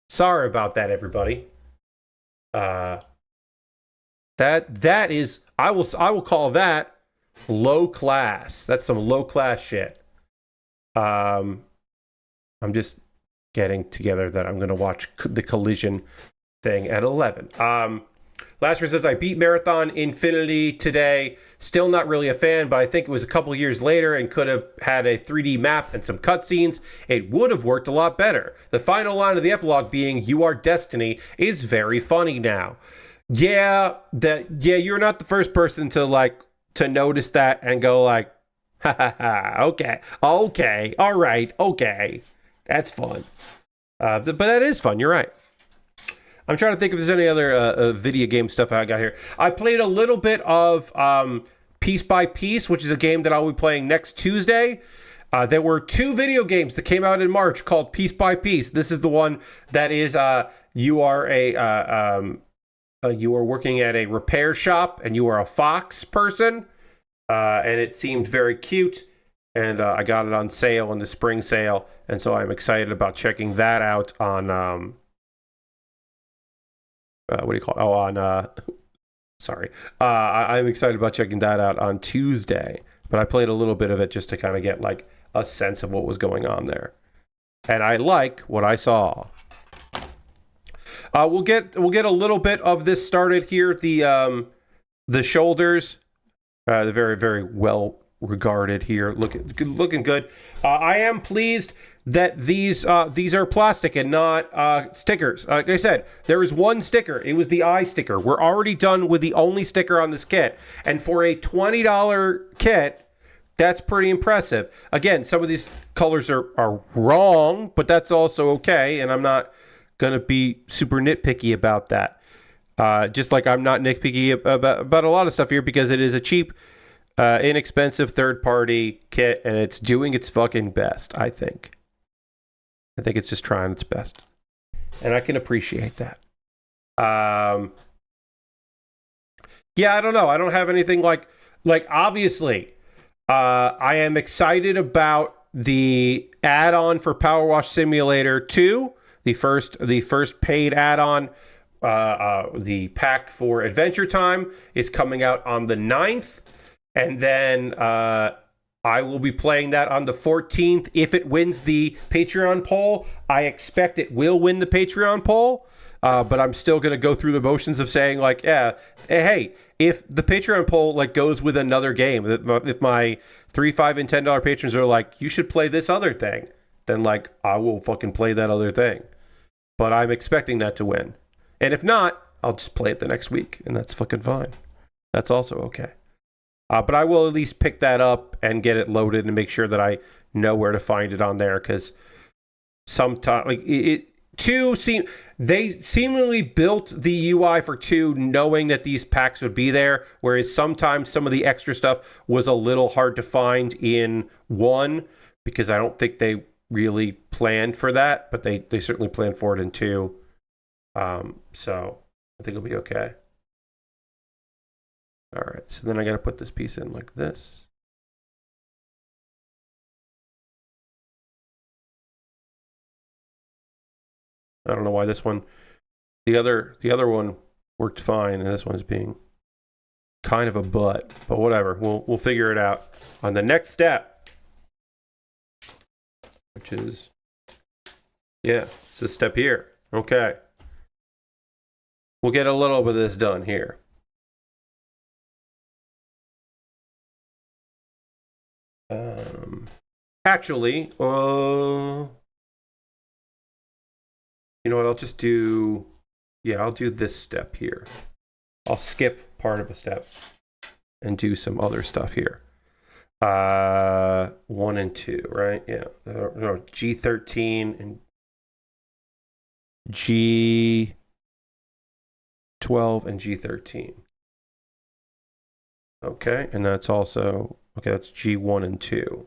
Speaker 1: Sorry about that, everybody. That is, I will call that low class. That's some low class shit. I'm just getting together that I'm going to watch the Collision thing at 11. Lasher says, I beat Marathon Infinity today. Still not really a fan, but I think it was a couple years later and could have had a 3D map and some cutscenes. It would have worked a lot better. The final line of the epilogue being, "You are destiny," is very funny now. Yeah, you're not the first person to notice that and go like, ha ha ha, okay, all right, okay. That's fun. But that is fun, you're right. I'm trying to think if there's any other video game stuff I got here. I played a little bit of Piece by Piece, which is a game that I'll be playing next Tuesday. There were 2 video games that came out in March called Piece by Piece. This is the one that is you are working at a repair shop and you are a fox person, and it seemed very cute. And I got it on sale in the spring sale, and so I'm excited about checking that out on what do you call it? Oh, on sorry. I'm excited about checking that out on Tuesday. But I played a little bit of it just to kind of get like a sense of what was going on there. And I like what I saw. We'll get a little bit of this started here. The shoulders, the very, very well regarded here. Looking good. I am pleased that these are plastic and not stickers. Like I said, there is one sticker. It was the eye sticker. We're already done with the only sticker on this kit. And for a $20 kit, that's pretty impressive. Again, some of these colors are wrong, but that's also okay. And I'm not going to be super nitpicky about that. Just like I'm not nitpicky about a lot of stuff here, because it is a cheap, inexpensive third-party kit, and it's doing its fucking best, I think. I think it's just trying its best. And I can appreciate that. Yeah, I don't know. I don't have anything like obviously, I am excited about the add-on for Power Wash Simulator 2, the first paid add-on. The pack for Adventure Time is coming out on the 9th, and then I will be playing that on the 14th. If it wins the Patreon poll, I expect it will win the Patreon poll, but I'm still going to go through the motions of saying, like, yeah, hey, if the Patreon poll like goes with another game, if my $3, $5, and $10 patrons are like, you should play this other thing, then like I will fucking play that other thing. But I'm expecting that to win. And if not, I'll just play it the next week, and that's fucking fine. That's also okay. But I will at least pick that up and get it loaded and make sure that I know where to find it on there, because sometimes like they seemingly built the UI for 2 knowing that these packs would be there, whereas sometimes some of the extra stuff was a little hard to find in 1, because I don't think they really planned for that, but they certainly planned for it in 2. So I think it'll be okay. All right, so then I got to put this piece in like this. I don't know why this one, the other one worked fine, and this one's being kind of a butt, but whatever. We'll figure it out on the next step, which is, yeah, it's this step here. Okay. We'll get a little bit of this done here. Actually, you know what? I'll just do, yeah, I'll do this step here. I'll skip part of a step and do some other stuff here. 1 and 2, right? Yeah. No, G13 and G12 and G13. Okay, and that's also, okay, that's G1 and 2.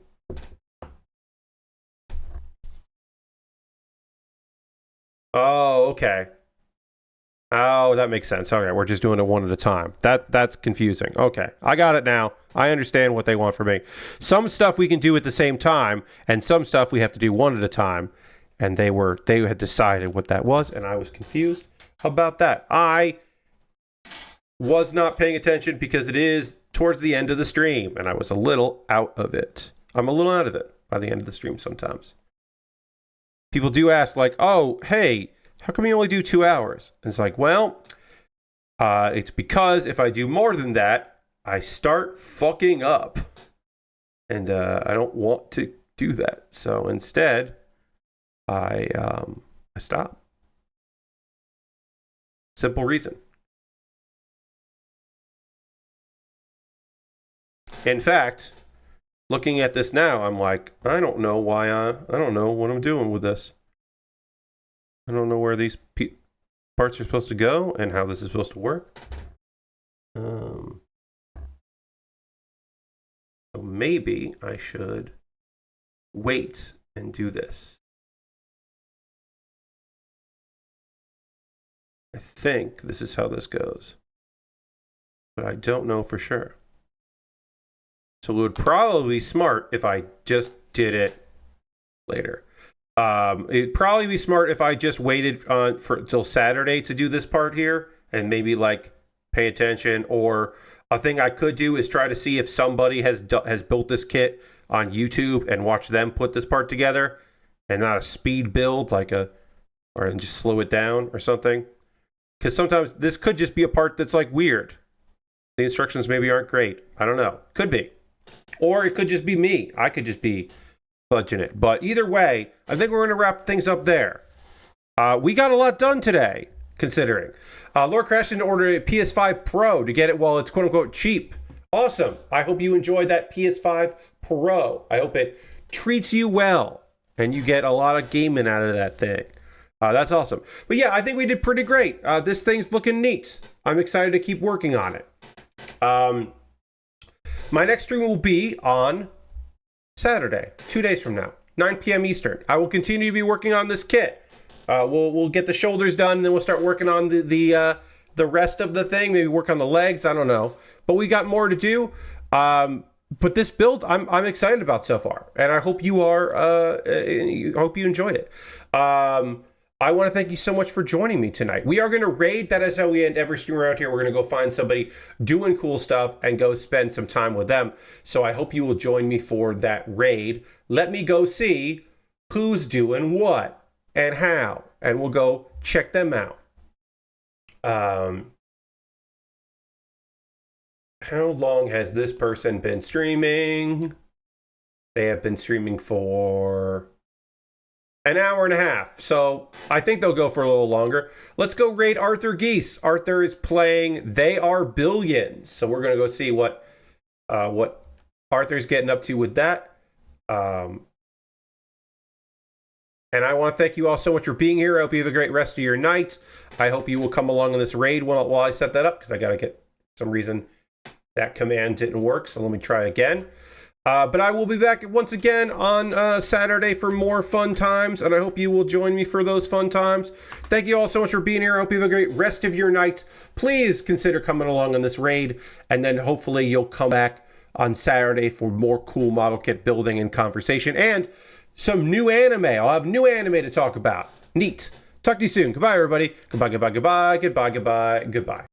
Speaker 1: Oh, okay. Oh, that makes sense. Okay, we're just doing it one at a time. That's confusing. Okay, I got it now. I understand what they want from me. Some stuff we can do at the same time, and some stuff we have to do one at a time. And they had decided what that was, and I was confused about that. I was not paying attention because it is towards the end of the stream, and I was a little out of it. I'm a little out of it by the end of the stream sometimes. People do ask, like, oh, hey, how come you only do 2 hours? And it's like, well, it's because if I do more than that, I start fucking up. And I don't want to do that. So instead, I stop. Simple reason. In fact, looking at this now, I'm like, I don't know why I don't know what I'm doing with this. I don't know where these parts are supposed to go and how this is supposed to work. So maybe I should wait and do this. I think this is how this goes, but I don't know for sure. So it would probably be smart if I just did it later. It'd probably be smart if I just waited till Saturday to do this part here and maybe like pay attention. Or a thing I could do is try to see if somebody has built this kit on YouTube and watch them put this part together, and not a speed build or just slow it down or something. Because sometimes this could just be a part that's like weird. The instructions maybe aren't great. I don't know. Could be. Or it could just be me. I could just be budging it. But either way, I think we're going to wrap things up there. We got a lot done today, considering. Lord Crashton ordered a PS5 Pro to get it while it's quote-unquote cheap. Awesome. I hope you enjoyed that PS5 Pro. I hope it treats you well and you get a lot of gaming out of that thing. That's awesome. But yeah, I think we did pretty great. This thing's looking neat. I'm excited to keep working on it. My next stream will be on Saturday, 2 days from now, 9 p.m. Eastern. I will continue to be working on this kit. We'll get the shoulders done, and then we'll start working on the rest of the thing. Maybe work on the legs. I don't know, but we got more to do. But this build, I'm excited about so far, and I hope you are. I hope you enjoyed it. I want to thank you so much for joining me tonight. We are going to raid. That is how we end every stream around here. We're going to go find somebody doing cool stuff and go spend some time with them. So I hope you will join me for that raid. Let me go see who's doing what and how, and we'll go check them out. How long has this person been streaming? They have been streaming for an hour and a half. So I think they'll go for a little longer. Let's go raid Arthur Geese. Arthur is playing They Are Billions. So we're going to go see what Arthur's getting up to with that. And I want to thank you all so much for being here. I hope you have a great rest of your night. I hope you will come along on this raid while I set that up, because I got to get some reason that command didn't work. So let me try again. But I will be back once again on Saturday for more fun times, and I hope you will join me for those fun times. Thank you all so much for being here. I hope you have a great rest of your night. Please consider coming along on this raid, and then hopefully you'll come back on Saturday for more cool model kit building and conversation, and some new anime. I'll have new anime to talk about. Neat. Talk to you soon. Goodbye, everybody. Goodbye, goodbye, goodbye, goodbye, goodbye, goodbye.